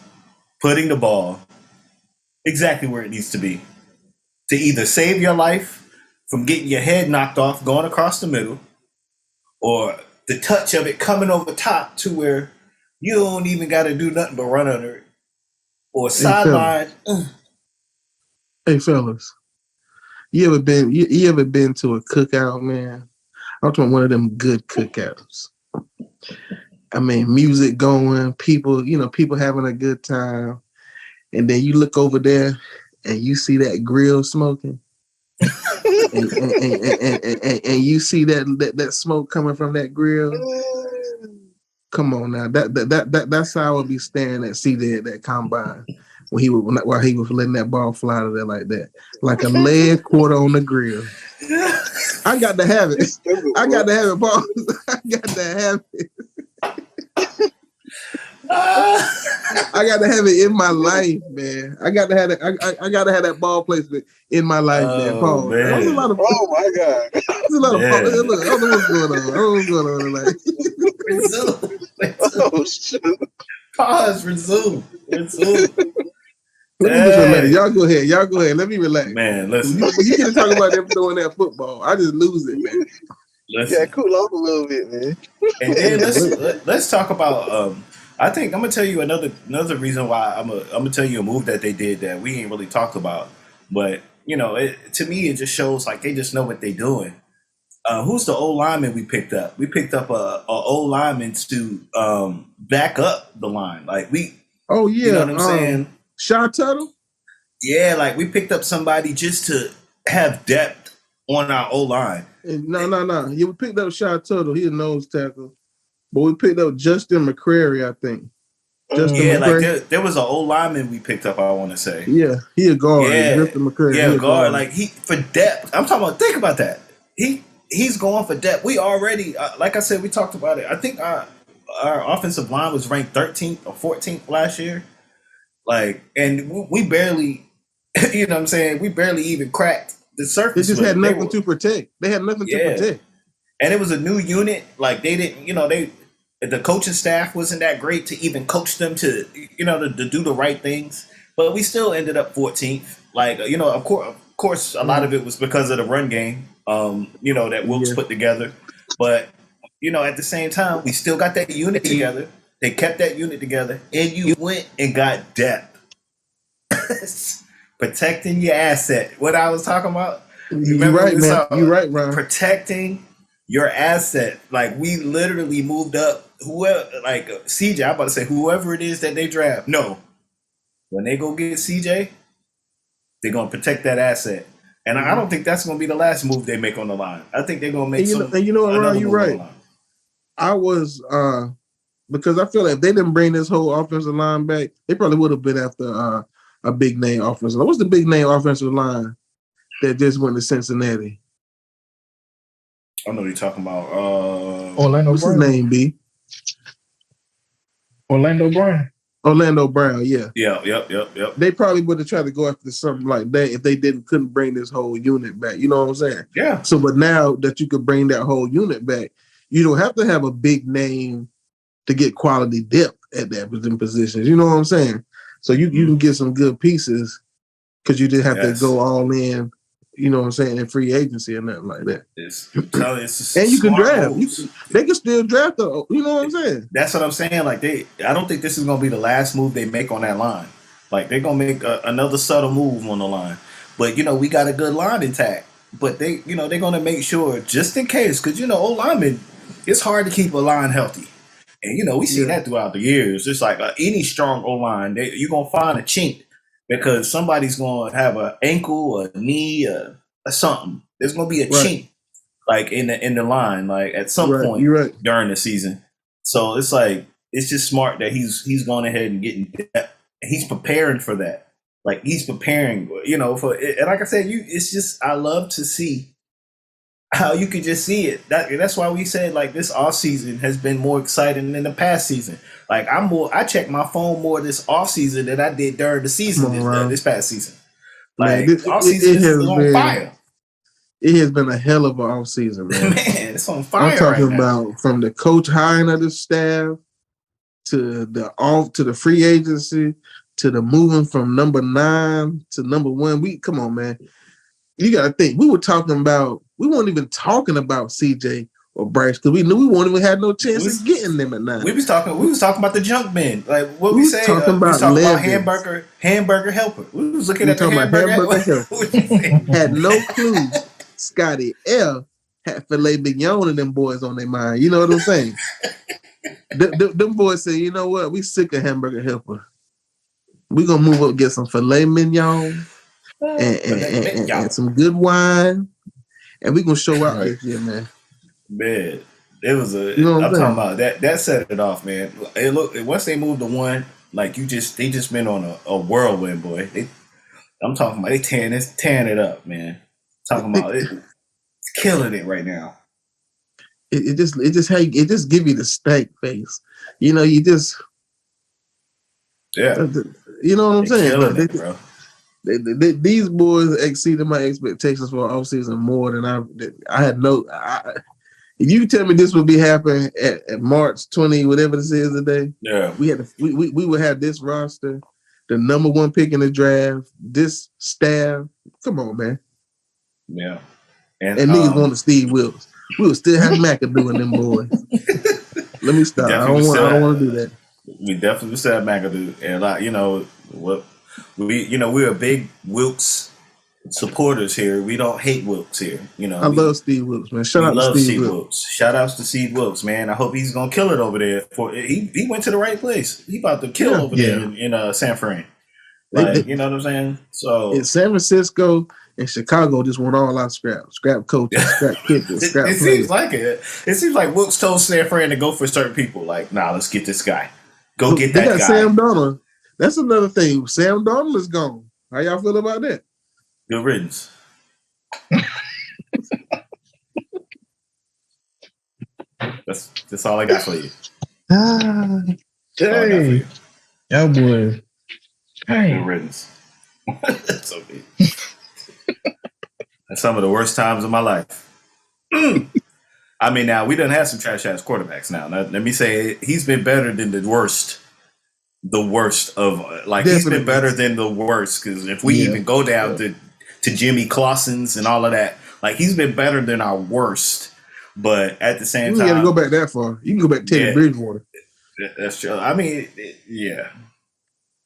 putting the ball exactly where it needs to be to either save your life from getting your head knocked off going across the middle, or the touch of it coming over top to where you don't even got to do nothing but run under it, or sideline. Hey fellas, you ever been to a cookout, man? I'm talking one of them good cookouts. I mean, music going, people having a good time, and then you look over there and you see that grill smoking, and you see that smoke coming from that grill. Come on now, that's how I would be staring at CJ at that combine while he was letting that ball fly to there like that, like a leg quarter on the grill. I got to have it. I got to have it, Paul. I got to have it. I got to have it in my life, man. I got to have it. I got to have that ball placement in my life, man. Paul. Man. Oh my God. There's a lot of look, I don't know what's going on. I don't know what's going on tonight. Oh shit. Pause. Resume. Let me just relax. Y'all go ahead. Let me relax. Man, listen. When you get to talk about them throwing that football, I just lose it, man. Listen. Yeah, cool off a little bit, man. And then let's talk about. I think I'm gonna tell you another reason why I'm gonna tell you a move that they did that we ain't really talked about, but to me it just shows like they just know what they're doing. Who's the old lineman we picked up? We picked up a old lineman to back up the line. Like Oh yeah, you know what I'm saying? Shaw Tuttle? Yeah, like we picked up somebody just to have depth on our O line. No. Yeah, we picked up Shaw Tuttle. He a nose tackle. But we picked up Justin McCrary, I think. Like there was an old lineman we picked up, I want to say. Yeah, he a guard. Yeah, Justin McCrary. Yeah, guard. Like he for depth. I'm talking about. Think about that. He's going for depth. We already, like I said, we talked about it. I think our offensive line was ranked 13th or 14th last year. Like, and we barely, you know what I'm saying? We barely even cracked the surface. They just had nothing to protect. They had nothing to protect. And it was a new unit. Like they didn't, the coaching staff wasn't that great to even coach them to do the right things. But we still ended up 14th. Like, of course, a lot of it was because of the run game, that Wilkes put together. But, at the same time, we still got that unit together. They kept that unit together. And you went and got depth. Protecting your asset. What I was talking about? You're right, man. You're right, Ron. Protecting your asset. Like, we literally moved up. Whoever, like CJ, I'm about to say whoever it is that they draft. No. When they go get CJ, they're going to protect that asset. And I don't think that's going to be the last move they make on the line. I think they're going to make and you know what, Ron, you're right. I was, because I feel like if they didn't bring this whole offensive line back, they probably would have been after a big name offensive line. What's the big name offensive line that just went to Cincinnati? I know you're talking about. Orlando what's Brown. his name, B? Orlando Brown. Orlando Brown, yeah. Yep. They probably would have tried to go after something like that if they couldn't bring this whole unit back. You know what I'm saying? Yeah. So, but now that you could bring that whole unit back, you don't have to have a big name to get quality depth at that positions. You know what I'm saying? So you can get some good pieces because you didn't have to go all in. You know what I'm saying, in free agency or nothing like that. And you can draft. They can still draft though. You know what I'm saying? That's what I'm saying. Like I don't think this is going to be the last move they make on that line. Like they're going to make another subtle move on the line. But we got a good line intact. But they're going to make sure just in case, because old linemen, it's hard to keep a line healthy. And we see that throughout the years. It's like any strong O line, you're going to find a chink. Because somebody's going to have an ankle, a knee, or something. There's going to be a chink, like in the line, like at some point during the season. So it's like it's just smart that he's going ahead and getting depth. He's preparing for that. Like he's preparing, for it. And like I said, it's just I love to see how you can just see it. That's why we said like this offseason has been more exciting than the past season. Like I check my phone more this offseason than I did during the season this past season. Like offseason is on fire. It has been a hell of an offseason, man. Man, it's on fire. I'm talking about from the coach hiring of the staff to the free agency to the moving from number 9 to number 1. Come on, man. you got to think, we weren't even talking about CJ or Bryce because we knew we won't even have no chance of getting them at 9. We was talking about the junk men. Like what We we was say. talking We was about talking about Levins. hamburger helper. We was looking We at the talking about hamburger helper. Had no clue Scotty L had filet mignon and them boys on their mind. You know what I'm saying? Them boys say, you know what? We sick of hamburger helper. We gonna move up and get some filet mignon and some good wine, and we gonna show out this year, man. Man, it was a. You know what I'm I'm talking about that. That set it off, man. It look once they moved to one, like they just been on a whirlwind, boy. I'm talking about they tearing it up, man. Talking about it, it's killing it right now. It just give you the stank face. You know, you just you know what I'm saying? Killing it, bro. These boys exceeded my expectations for off season more than I had no. If you tell me this would be happening at March 20, whatever this is today, we would have this roster, the number 1 pick in the draft, this staff. Come on, man. Yeah. And niggas going to Steve Wilkes. We would still have McAdoo in them boys. Let me stop. I don't want to do that. We definitely still have McAdoo, and like we're big Wilkes supporters here. We don't hate Wilkes here. You know, I love Steve Wilkes, man. Shout out to Steve Wilkes. Shout outs to Steve Wilkes, man. I hope he's gonna kill it over there. He went to the right place. He about to kill over there in San Fran. Like, you know what I'm saying? So in San Francisco and Chicago just want all our scrap coaches, scrap kickers, scrap it seems like it. It seems like Wilkes told San Fran to go for certain people. Like, nah, let's get this guy. Go get that guy. Sam Darnold. That's another thing. Sam Darnold is gone. How y'all feel about that? Good riddance. That's all I got for you. Hey, y'all boys. Hey. Good riddance. That's okay. That's some of the worst times of my life. I mean, now we done have some trash ass quarterbacks. Now, let me say, he's been better than the worst. The worst of like Definitely. He's been better than the worst. Because if we even go down to Jimmy Clausen's and all of that, like he's been better than our worst. But at the same time, you got to go back that far. You can go back to Teddy Bridgewater. That's true. I mean,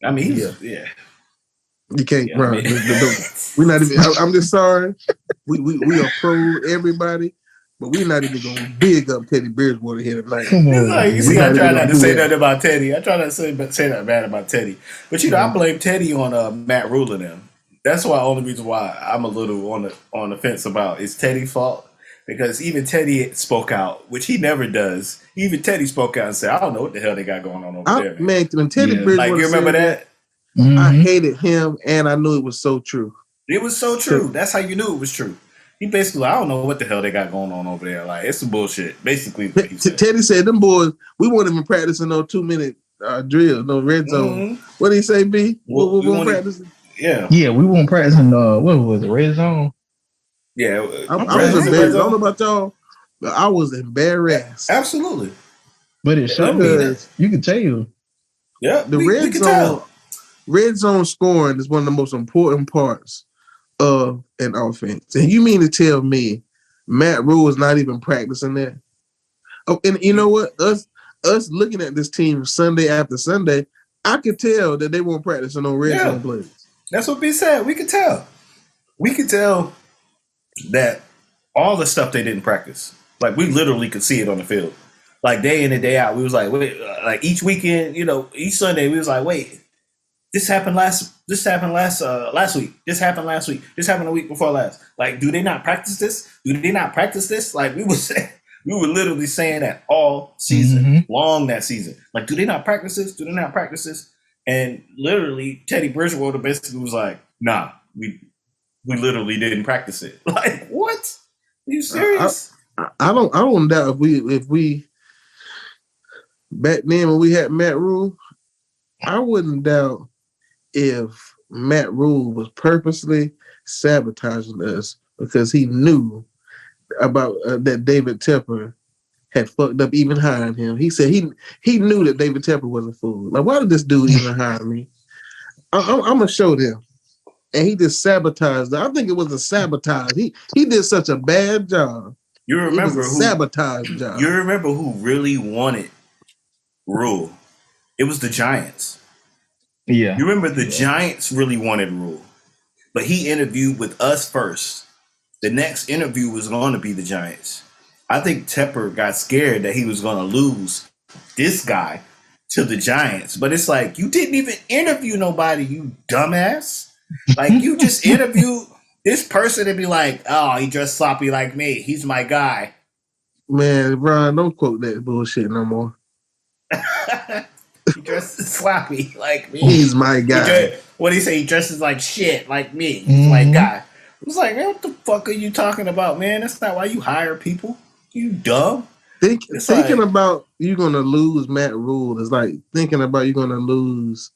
I mean, You can't, bro. We're not even. I'm just sorry. We are pro everybody, but we're not even gonna big up Teddy Bridgewater here tonight. Come on, like, you see, I try not to say nothing about Teddy. I try not to say nothing bad about Teddy. But I blame Teddy on Matt Rule and them. That's why only reason why I'm a little on the fence about it's Teddy's fault. Because even Teddy spoke out, which he never does. Even Teddy spoke out and said, "I don't know what the hell they got going on over there." Man, when Teddy Bridgewater, like you remember that? I hated him, and I knew it was so true. It was so true. That's how you knew it was true. He basically, I don't know what the hell they got going on over there. Like, it's some bullshit. Basically, Teddy said, "Them boys, we won't even practicing no 2-minute drill, no red zone." Mm-hmm. What did he say, B? We won't practice. Yeah, we won't practicing. What was it, red zone? Yeah, I was embarrassed. I don't know about y'all, but I was embarrassed. Absolutely. But it shows you can tell. Yeah, the red zone scoring is one of the most important parts of an offense. And you mean to tell me Matt Rule is not even practicing that? Oh, and you know what? Us looking at this team Sunday after Sunday, I could tell that they weren't practicing on red zone plays. That's what B said. We could tell. We could tell that all the stuff they didn't practice. Like, we literally could see it on the field. Like, day in and day out, we was like, wait, like each weekend, each Sunday, we was like, wait, this happened last week. This happened last week. This happened a week before last. Like, do they not practice this? Like, we were literally saying that all season long that season. Like, do they not practice this? And literally, Teddy Bridgewater basically was like, nah, we literally didn't practice it. Like, what? Are you serious? I don't doubt if we back then when we had Matt Rule, I wouldn't doubt if Matt Rule was purposely sabotaging us because he knew about that David Tepper had fucked up even hiring him. He said he knew that David Tepper was a fool. Like, why did this dude even hire me? I'm gonna show them. and he just sabotaged. I think it was a sabotage. He did such a bad job. You remember it was a sabotage job. You remember who really wanted Rule? It was the Giants. Yeah. You remember the Giants really wanted Rule, but he interviewed with us first. The next interview was going to be the Giants. I think Tepper got scared that he was going to lose this guy to the Giants, but it's like, you didn't even interview nobody, you dumbass. Like, you just interviewed this person and be like, oh, he dressed sloppy like me. He's my guy. Man, Ron, don't quote that bullshit no more. He dresses sloppy like me. He's my guy. What do you say? He dresses like shit like me. He's my guy. I was like, man, what the fuck are you talking about, man? That's not why you hire people. You dumb. Thinking about you're going to lose Matt Rule is like thinking about you're going to lose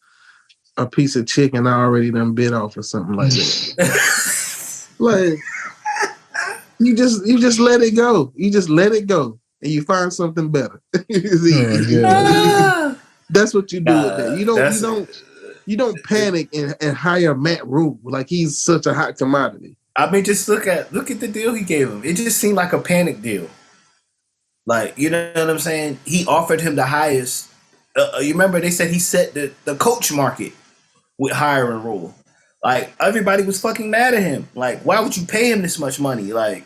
a piece of chicken I already done bit off or something like that. Like, you just let it go. You just let it go, and you find something better. That's what you do with that. You don't panic and hire Matt Rule like he's such a hot commodity. I mean, just look at the deal he gave him. It just seemed like a panic deal. Like, you know what I'm saying? He offered him the highest. You remember they said he set the coach market with hiring Rule. Like, everybody was fucking mad at him. Like, why would you pay him this much money? Like,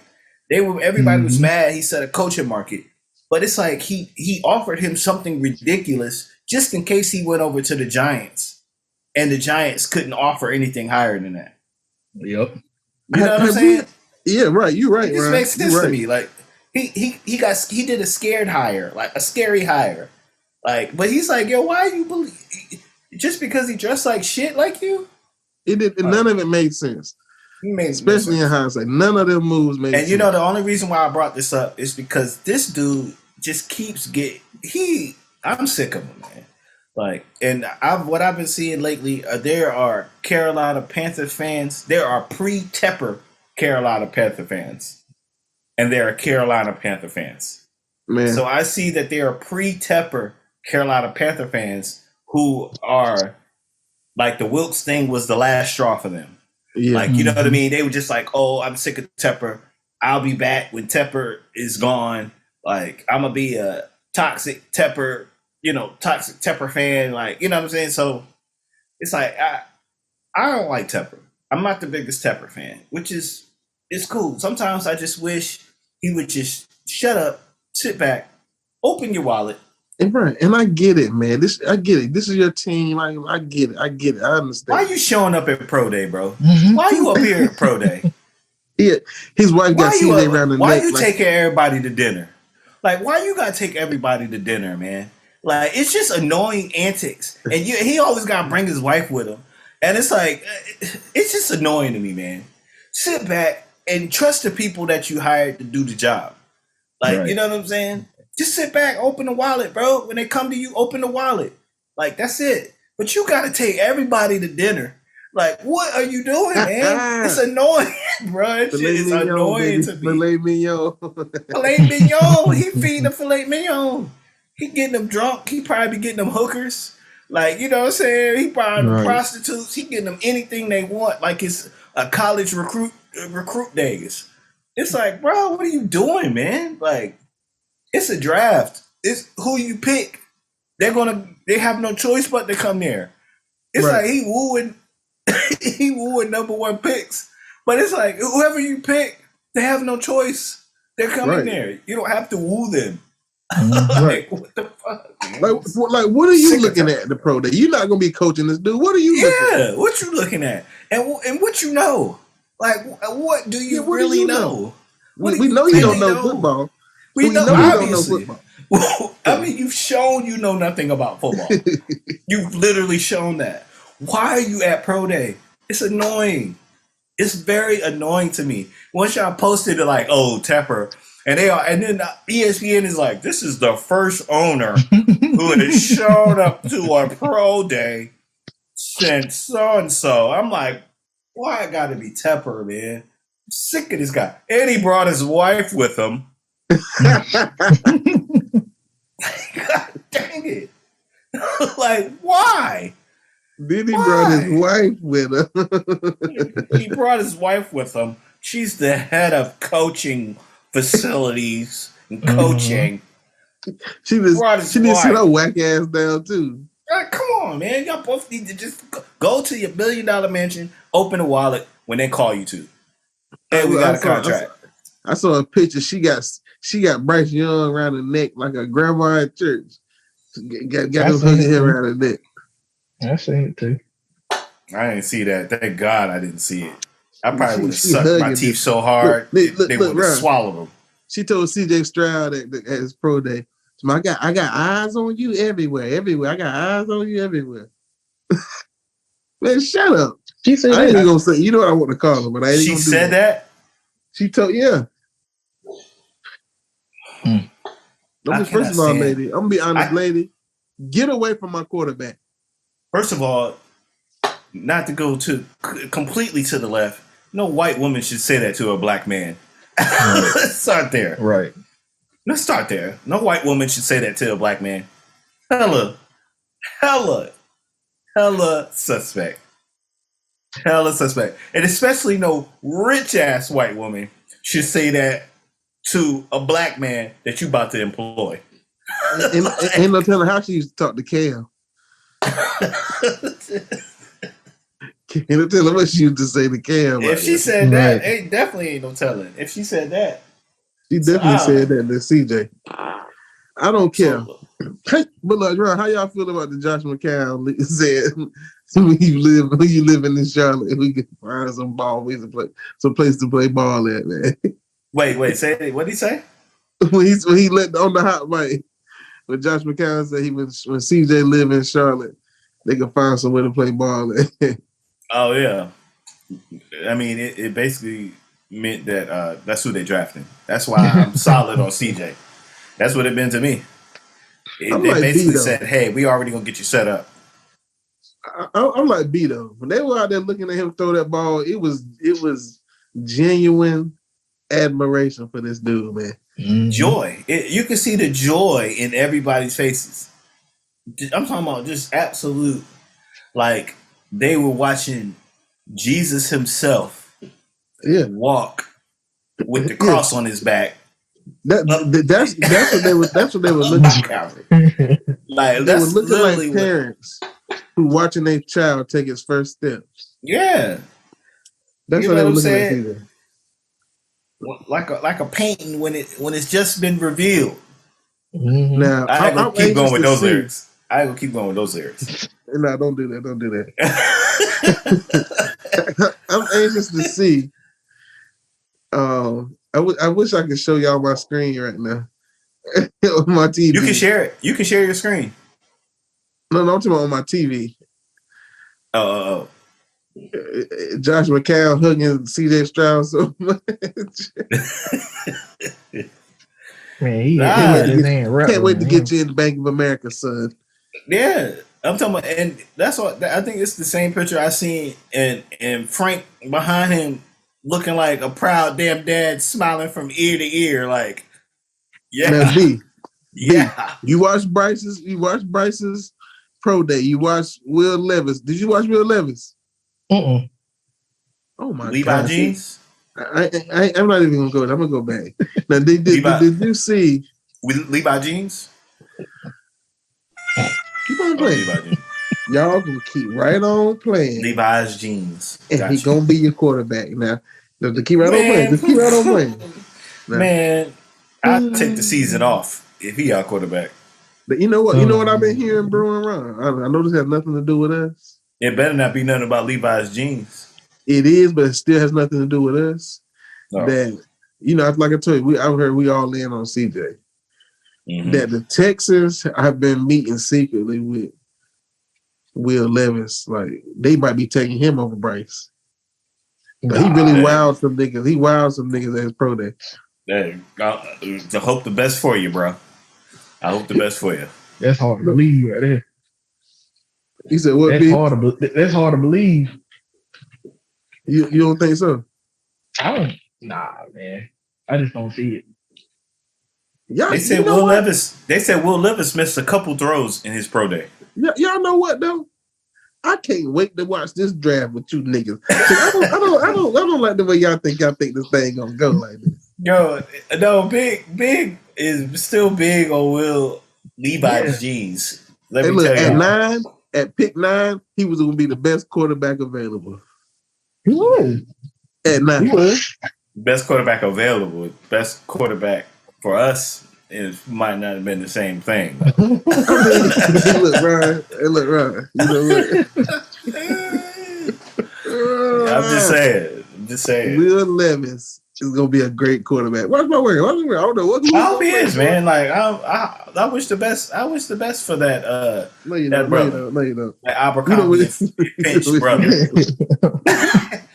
everybody was mad he set a coaching market. But it's like he offered him something ridiculous just in case he went over to the Giants, and the Giants couldn't offer anything higher than that. Yep. You know what I'm saying? Yeah, right. You're right. It just makes sense to me. Like, he did a scared hire, like a scary hire. Like, but he's like, yo, why you believe just because he dressed like shit like you? None of it made sense. Especially in hindsight, none of them moves made sense. And you know, the only reason why I brought this up is because this dude just keeps I'm sick of him, man. Like, and what I've been seeing lately, there are Carolina Panther fans. There are pre-Tepper Carolina Panther fans, and there are Carolina Panther fans. Man. So I see that there are pre-Tepper Carolina Panther fans who are like, the Wilkes thing was the last straw for them. Yeah. Like, you know what I mean? They were just like, oh, I'm sick of Tepper. I'll be back when Tepper is gone. Like, I'm going to be a toxic Tepper fan. Like, you know what I'm saying? So it's like, I don't like Tepper. I'm not the biggest Tepper fan, which is, it's cool. Sometimes I just wish he would just shut up, sit back, open your wallet. And right, and I get it, man. I get it. This is your team. I get it. I understand. Why are you showing up at Pro Day, bro? Why are you up here at Pro Day? Yeah, his wife got CJ around the neck. Why you taking everybody to dinner? Like, why you gotta take everybody to dinner, man? Like, it's just annoying antics, and he always gotta bring his wife with him, and it's like, it's just annoying to me, man. Sit back and trust the people that you hired to do the job. Like, right. You know what I'm saying? Just sit back, open the wallet, bro. When they come to you, open the wallet. Like, that's it. But you got to take everybody to dinner. Like, what are you doing, man? It's annoying, bro. It's annoying to me. Filet mignon. Filet mignon. He feeding the filet mignon. He getting them drunk. He probably be getting them hookers. Like, you know what I'm saying? He probably right. Prostitutes. He getting them anything they want. Like it's a college recruit days. It's like, bro, what are you doing, man? Like, it's a draft. It's who you pick. They have no choice but to come there. It's right. Like he wooing number one picks. But it's like, whoever you pick, they have no choice. They're coming right. There. You don't have to woo them. Like, what the fuck? Like, what are you looking at the Pro Day? You're not gonna be coaching this dude. What are you looking at? What you looking at? And what you know? Like, what do you really know? We know you don't know football. We know you don't know football. Well, I mean, you've shown you know nothing about football. You've literally shown that. Why are you at Pro Day? It's annoying. It's very annoying to me. Once y'all posted it like, oh, Tepper, and then ESPN is like, this is the first owner who has shown up to a Pro Day since so and so. I'm like, why I gotta be Tepper, man? I'm sick of this guy. And he brought his wife with him. God dang it. Like, why? Then he brought his wife with him. He brought his wife with him. She's the head of coaching facilities and coaching. She didn't sit her whack ass down too. Come on, man. Y'all both need to just go to your $1 billion mansion, open a wallet when they call you to. Hey, we got a contract. I saw a picture. She got Bryce Young around the neck like a grandma at church. Got him hugging him around the neck. I seen it too. I didn't see that. Thank God I didn't see it. I probably would have sucked my teeth so hard they would have swallowed them. She told CJ Stroud at his pro day, I got eyes on you everywhere. I got eyes on you everywhere. Man, shut up. She said I ain't gonna say, you know what I want to call her, but I ain't she gonna do said that. She told, yeah. First of all, lady, I'm gonna be honest, lady. Get away from my quarterback. First of all, not to go completely to the left. No white woman should say that to a black man. Right. Let's start there. Right. Let's start there. No white woman should say that to a black man. Hella suspect. Hella suspect. And especially no rich ass white woman should say that to a black man that you about to employ. Ain't no telling how she used to talk to Cam. Ain't no telling what she used to say to Cam. If she said that, definitely ain't no telling. If she said that. She definitely said that to CJ. I don't care. But look, Ron, how y'all feel about the Josh McCown said when you live in this Charlotte, we can find some place to play ball at, man. Wait, say it. What did he say? when he let on the hot mic, when Josh McCown said when CJ live in Charlotte, they can find somewhere to play ball at. Oh yeah. I mean, it basically meant that that's who they drafted. That's why I'm solid on CJ. That's what it meant to me. They basically said, "Hey, we already gonna get you set up." I'm like Beto. When they were out there looking at him throw that ball, it was genuine admiration for this dude, man. Mm-hmm. Joy. You can see the joy in everybody's faces. I'm talking about just absolute, like they were watching Jesus himself walk with the cross on his back. That's what they were looking at. Like they were looking like parents who watching their child take his first steps. Yeah, that's what they were looking at. Either. Like a painting when it's just been revealed. Mm-hmm. Now I ain't gonna keep going with those lyrics. I ain't gonna keep going with those lyrics. No, don't do that. Don't do that. I'm anxious to see. I wish I could show y'all my screen right now on my TV. You can share it. You can share your screen. No, I'm talking about on my TV. Oh. Josh McCown hugging CJ Stroud so much. Man, can't wait to get you in the Bank of America, son. Yeah, I'm talking about, and that's what I think. It's the same picture I seen, and Frank behind him looking like a proud damn dad, smiling from ear to ear, like, yeah. Now, B, yeah. You watched Bryce's pro day. You watched Will Levis. Did you watch Will Levis? Oh my Levi God. jeans. I'm not even gonna go there. I'm gonna go back. Now, did you see Levi jeans? Keep on playing. Y'all gonna keep right on playing. Levi's jeans. And he's gonna be your quarterback now. Just keep right on playing. Just keep right on playing. Now, man, I'd take the season off if he our quarterback. But you know what? You know what I've been hearing brewing around? I know this has nothing to do with us. It better not be nothing about Levi's jeans. It is, but it still has nothing to do with us. No. That, like I told you, I heard we all in on CJ. Mm-hmm. That the Texans have been meeting secretly with Will Levis. Like, they might be taking him over Bryce. But he really wowed some niggas. He wowed some niggas at his pro day. I hope the best for you, bro. I hope the best for you. That's hard to believe right there. He said, "What? That's hard to believe." You don't think so? Nah, man. I just don't see it. They said Will Levis. They said Will Levis missed a couple throws in his pro day. Y'all know what though? I can't wait to watch this draft with you niggas. I don't like the way y'all think this thing gonna go like this. Yo, no, big is still big on Will Levi's G's. Let Hey, me look, tell you. at pick 9, he was gonna be the best quarterback available. He was. At 9. He was. Best quarterback available. Best quarterback for us might not have been the same thing. I mean, look, Ryan. You know what? I'm just saying. Will Levis is gonna be a great quarterback. Watch my word. I don't know what. I hope he is, man. Like I wish the best. I wish the best for that. No, you that don't. brother. No, you don't. That Abercrombie Finch brother.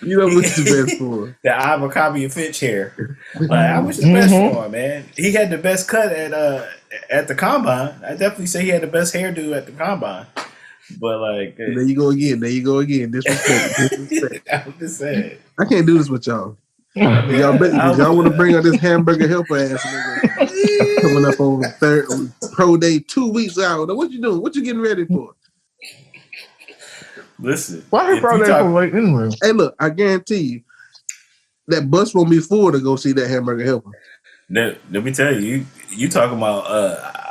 You know what's the best for? The Abercrombie and Finch hair. Like, I wish the best for him, man. He had the best cut at the combine. I definitely say he had the best hairdo at the combine. But like, there you go again. Disrespect. I'm just saying. I can't do this with y'all. Y'all want to bring out this hamburger helper ass nigga coming up on third pro day 2 weeks out. What you doing? What you getting ready for? Listen, why he pro day for late anyway? Hey, look, I guarantee you that bus won't be full to go see that hamburger helper. Let me tell you, you talking about?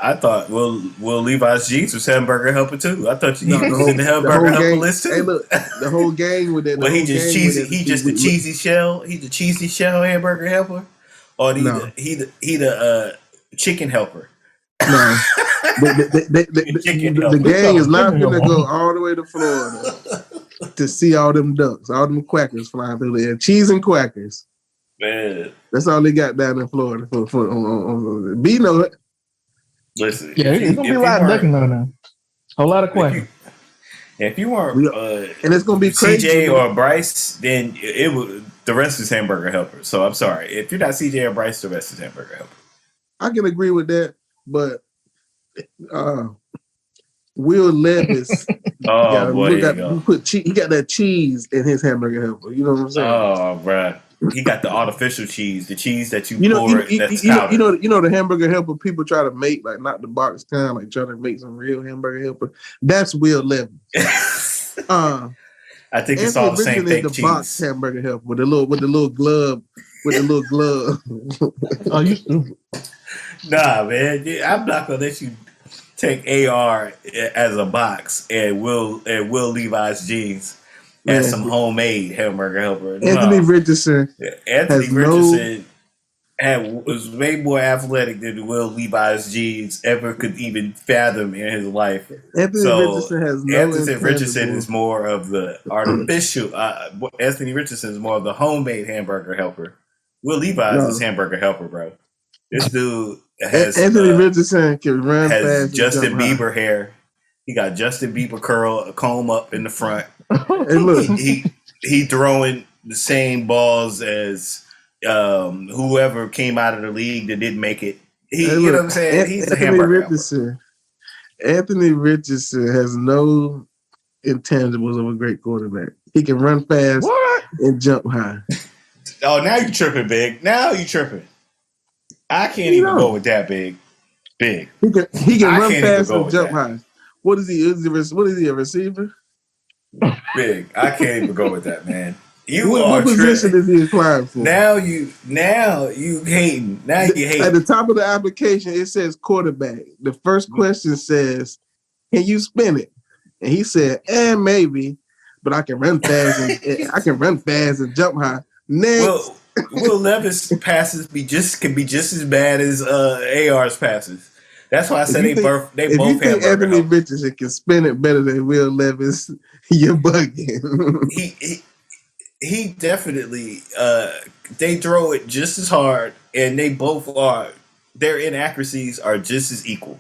I thought Will Levi's Jeans was hamburger helper too. I thought he was in the hamburger helper list too. Hey, look, the whole gang with that. Well, he just cheesy. He just the cheesy shell. He's the cheesy shell hamburger helper, or he the chicken helper. No, the gang is not going to go all the way to Florida to see all them ducks, all them quackers flying through there, cheese and quackers. Man, that's all they got down in Florida for B know it. Listen, yeah, it's gonna be a lot of ducking on there. A lot of quackers. If you weren't, and it's gonna be crazy. CJ or Bryce, then it would. The rest is hamburger helper. So I'm sorry if you're not CJ or Bryce, the rest is hamburger helper. I can agree with that, but Will Levis, he got that cheese in his hamburger helper. You know what I'm saying? Oh, bro. He got the artificial cheese, the cheese that you pour. You know the hamburger helper people try to make, like not the box kind, like trying to make some real hamburger helper. That's Will Levis. I think it's all the same fake the cheese. Box hamburger helper with the little glove. Oh, you stupid. Nah, man, I'm not gonna let you take AR as a box and Will Levi's jeans. And some homemade hamburger helper. Anthony Richardson was way more athletic than Will Levi's jeans ever could even fathom in his life. Anthony Richardson is more of the artificial. Anthony Richardson is more of the homemade hamburger helper. Will Levi's is hamburger helper, bro. This dude has Anthony Richardson can run has fast. Justin Bieber hair. He got Justin Bieber comb up in the front. Hey, look. He throwing the same balls as whoever came out of the league that didn't make it. You know what I'm saying? He's the hamburger Richardson. Anthony Richardson has no intangibles of a great quarterback. He can run fast and jump high. Oh, now you tripping, Big. Now you tripping. I can't even go with that, Big. He can run fast and jump high. What is he? What is he, a receiver? Big. I can't even go with that, man. What position is he applying for? Now you hating. Now you hating. At the top of the application, it says quarterback. The first question says, "Can you spin it?" And he said, maybe, but I can run fast and jump high. Next. Will Levis passes can be just as bad as AR's passes. That's why I said they both have. If you think Anthony Richardson can spin it better than Will Levis, you're bugging. he definitely they throw it just as hard, and they both their inaccuracies are just as equal.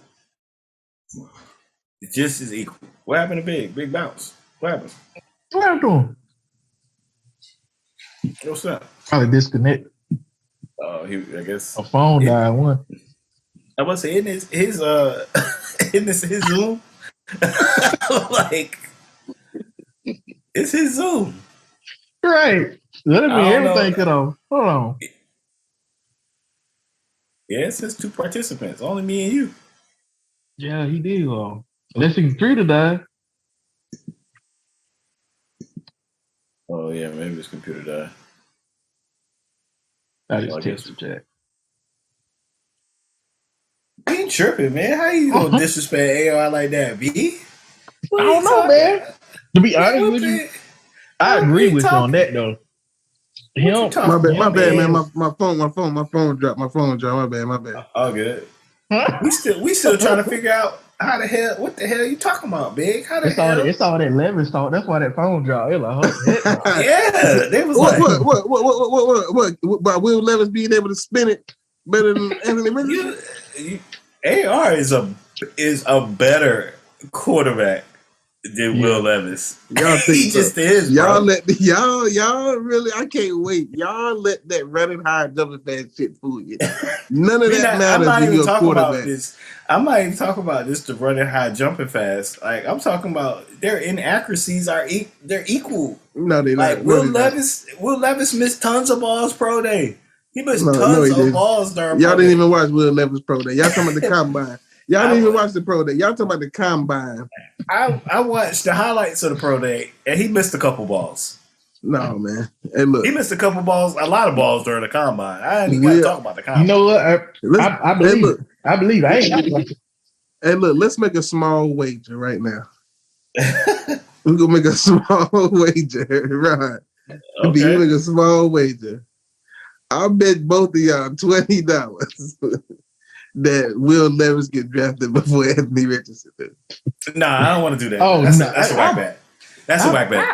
Just as equal. What happened to Big bounce? What happened? What happened to him? What's up? Probably disconnect. Oh, I guess a phone died. One. I was saying his Zoom. Like, it's his Zoom. Right. Let it be everything could on. Hold on. Yeah, it says 2 participants. Only me and you. Yeah, he did. Unless he can 3 to die. Oh yeah, maybe his computer died. I Well, I just guess texted Jack. you ain't tripping, man. How you gonna disrespect AI like that, B? What I are you don't know, talking man. about? To be honest What with you, bit? I What agree you with you on talking? that though. What you Him, My talking bad, my about, bad, man. man? My phone dropped. My phone dropped. My bad. All good. huh? We still trying to figure out what the hell you talking about, big? How the hell? It's all that Levis thought. That's why that phone dropped. It was like, oh, heck no. Yeah, they was What, like, what, what, what, what, what, what, what, by Will Levis being able to spin it better than Anthony Richardson? you, AR is a better quarterback than Yeah. Will Levis. Y'all think He so? just is, Y'all bro. y'all really, I can't wait. Y'all let that running high, jumping fast shit fool you. None of that I'm matters not when even you're a talking about quarterback. this. I'm not even talking about this to running high, jumping fast. Like I'm talking about their inaccuracies they're equal. No, they Like not. No, they not. Will Levis missed tons of balls pro day. He missed No, tons he of didn't. balls during Y'all pro didn't day. even watch Will Levis pro day. Y'all talking about the combine. Y'all didn't even I, watch the pro day. Y'all talking about the combine. I watched the highlights of the pro day, and he missed a couple balls. No, man. Hey, look. He missed a lot of balls during the combine. I ain't even got to Will talk about the You combine. know what? let's I hey believe look. it. I believe it. I ain't got Hey, look, let's make a small wager right now. We're gonna make a small wager, right? B, Okay. make a small wager. I'll bet both of y'all $20 that Will Levis get drafted before Anthony Richardson does. Nah, I don't want to do that. Oh That's no! a whack bet. That's a whack bet.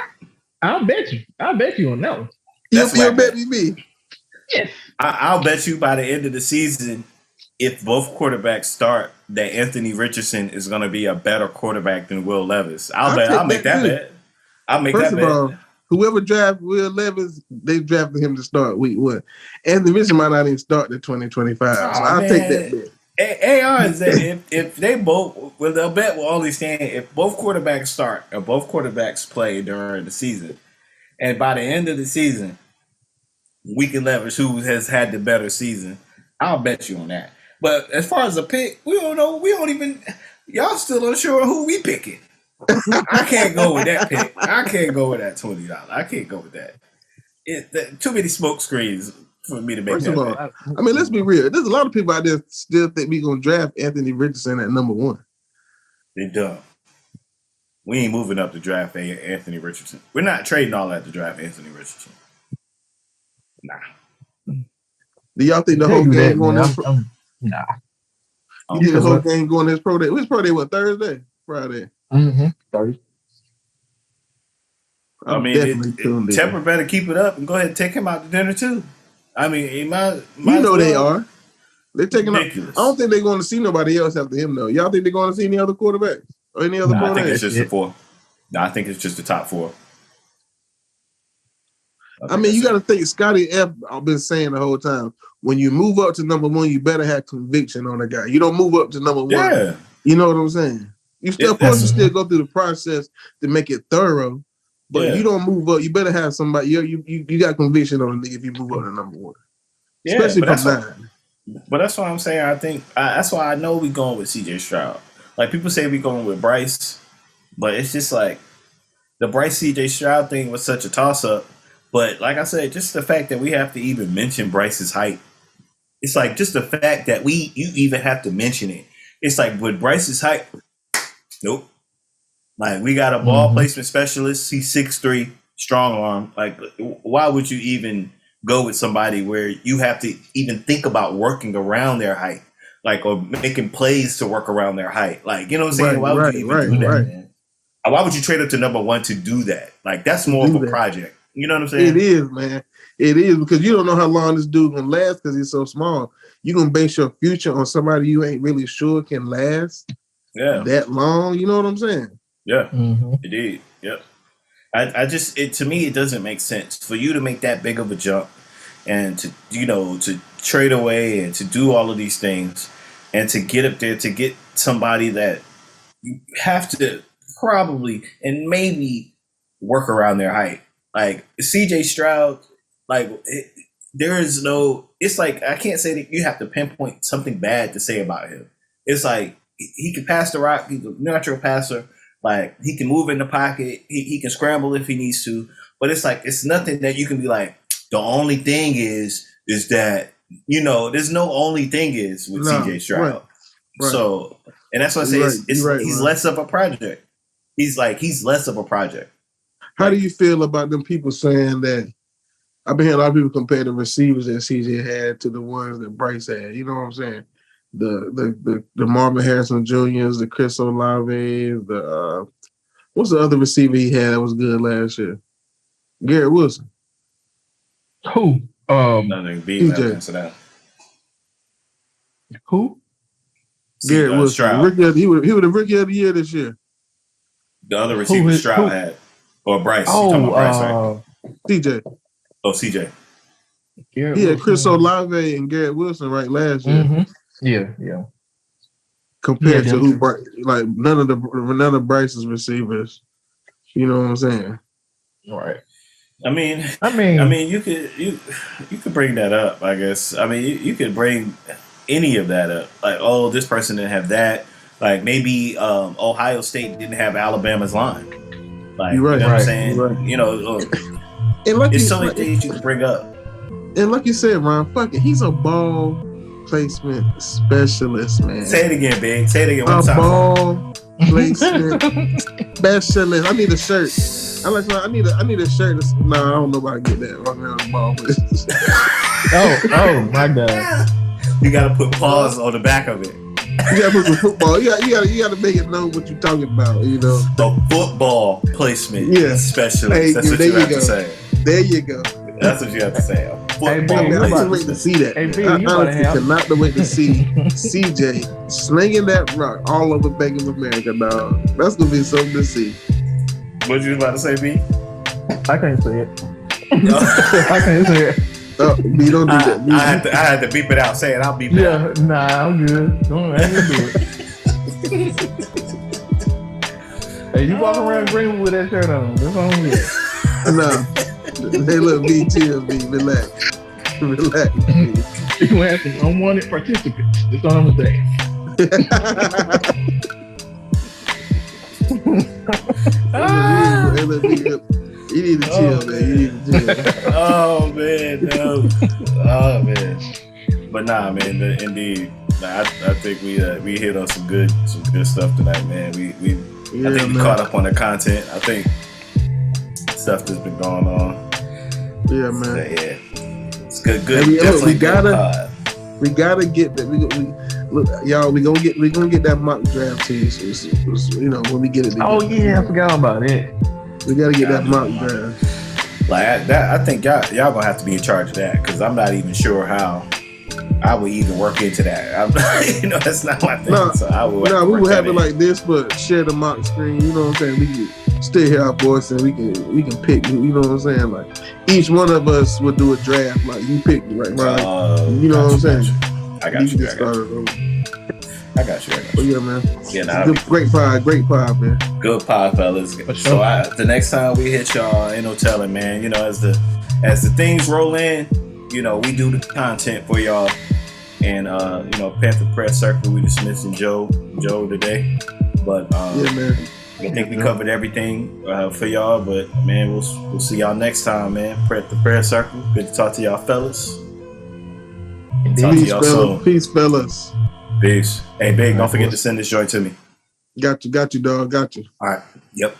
I'll bet you. I'll bet you on that one. That's a You'll whack bet bet. me. Yes. I'll bet you by the end of the season, if both quarterbacks start, that Anthony Richardson is going to be a better quarterback than Will Levis. I'll I'll take make that that too. bet. I'll make First that of bet. all, whoever drafted Will Levis, they drafted him to start week 1. Anthony Richardson might not even start the 2025. So Oh I'll take that man, bet. AR is that if they both, well, the bet will only stand if both quarterbacks start or both quarterbacks play during the season, and by the end of the season, Week 11, who has had the better season, I'll bet you on that. But as far as a pick, we don't know. We don't even. Y'all still unsure who we picking. I can't go with that pick. I can't go with that $20. I can't go with that. Too many smoke screens for me to make First of that all, bet. I mean, let's be real. There's a lot of people out there still think we're gonna draft Anthony Richardson at number 1. They dumb. We ain't moving up to draft Anthony Richardson. We're not trading all that to draft Anthony Richardson. Nah. Do y'all think the Tell whole you game that, going man. on? Nah. You You think the said whole what? game going his pro day? Which pro day? What, Thursday? Friday? Mm-hmm. 30. I'm mean, definitely tuned in. Tepper better keep it up and go ahead and take him out to dinner too. I mean, he might You as know well. they are. They're taking up. I Ridiculous. don't think they're going to see nobody else after him though. Y'all think they're going to see any other quarterbacks or any other No, pro I think days? it's just the 4. No, I think it's just the top 4. I mean, you got to think. Scotty F. I've been saying the whole time. When you move up to number 1, you better have conviction on the guy. You don't move up to number 1. Yeah. You know what I'm saying? You still, of course, you still go through the process to make it thorough, but you don't move up. You better have somebody. You got conviction on the nigga if you move up to number 1, especially from 9. But that's what I'm saying. I think that's why I know we going with CJ Stroud. Like people say we going with Bryce, but it's just like the Bryce CJ Stroud thing was such a toss up. But like I said, just the fact that we have to even mention Bryce's height, it's like just the fact that you even have to mention it. It's like with Bryce's height, nope. Like we got a ball placement specialist. He's 6'3", strong arm. Like why would you even go with somebody where you have to even think about working around their height, like or making plays to work around their height? Like you know what I'm saying? Right, Why would you even do that, right. man? Why would you trade up to number 1 to do that? Like that's more of a project. You know what I'm saying? It is, man. It is because you don't know how long this dude gonna last because he's so small. You gonna base your future on somebody you ain't really sure can last that long. You know what I'm saying? Yeah, indeed. Yep. I just to me it doesn't make sense for you to make that big of a jump and to trade away and to do all of these things and to get up there to get somebody that you have to probably and maybe work around their height. Like CJ Stroud, like there is no. It's like I can't say that you have to pinpoint something bad to say about him. It's like he can pass the rock. He's a natural passer. Like he can move in the pocket. He can scramble if he needs to. but it's like it's nothing that you can be like. The only thing is that there's no only thing is with CJ Stroud. Right. So, and that's what I say. He's less of a project. He's less of a project. How do you feel about them people saying that? I've been hearing a lot of people compare the receivers that CJ had to the ones that Bryce had. You know what I'm saying? The Marvin Harrison Jr.'s, the Chris Olave, the what's the other receiver he had that was good last year? Garrett Wilson. Who? CJ. Who? Garrett Wilson. Stroud. He was the rookie of the year this year. The other receiver Stroud had. Or Bryce. Oh, you talking about Bryce, right? CJ. Oh, CJ. Garrett He had Wilson. Chris Olave and Garrett Wilson right last year. Mm-hmm. Yeah. Compared to none of Bryce's receivers. You know what I'm saying? Right. I mean, you could bring that up, I guess. I mean, you could bring any of that up. Like, oh, this person didn't have that. Like, maybe Ohio State didn't have Alabama's line. Like, you're right. You know what I'm saying? Right. There's so many things you can bring up. And like you said, Ron, fuck it. He's a ball placement specialist, man. Say it again, Big. Say it again one time. A ball placement specialist. I need a shirt. I need a shirt. I don't know about get that. Ball oh my God. You gotta put pause on the back of it. You gotta put some football. You gotta make it know what you're talking about. The football placement specialist. Hey, that's what you have to say. There you go. That's what you have to say. I can't wait to see that. Hey, B, I honestly cannot wait to see CJ slinging that rock all over Bank of America, dog. That's gonna be something to see. What you about to say, B? I can't say it. I can't say it. B, don't do that. I had to beep it out. Say it. I'll beep it out. Yeah, nah, I'm good. I ain't gonna do it. Hey, you walk around Greenwood with that shirt on. That's all I'm with. No. Hey, look, B, chill, B. Relax. B. You have some unwanted participants. That's all I'm saying. Hey, look, B, you need to chill, man. You need to chill. Oh, man, no. Oh, man. But nah, man, indeed. Nah, I think we hit on some good stuff tonight, man. I think we caught up on the content. I think stuff that's been going on. Yeah, man. So, yeah. It's good. We gotta get that. Look, y'all, we gonna get that mock draft to you. When we get it together. Oh yeah, I forgot about it. We gotta get that mock draft. Like that, I think y'all gonna have to be in charge of that because I'm not even sure how I would even work into that. That's not my thing. We would have it like this, but share the mock screen. You know what I'm saying? We can still hear our voice and we can pick. You know what I'm saying? Like each one of us would do a draft. Like you pick, right? You know what I'm saying? I got you. I got you. Oh yeah, man. Yeah, great pod, man. Good pod, fellas. Sure. So the next time we hit y'all, ain't no telling, man. As the things roll in, we do the content for y'all. And Panther Prayer Circle, we just missing Joe today. But yeah, man. I think we covered everything for y'all. But man, we'll see y'all next time, man. Panther Prayer Circle. Good to talk to y'all, fellas. Talk to y'all soon. Peace, fellas. Peace. Hey, Big, don't forget to send this joint to me. Got you, dog. Got you. All right. Yep.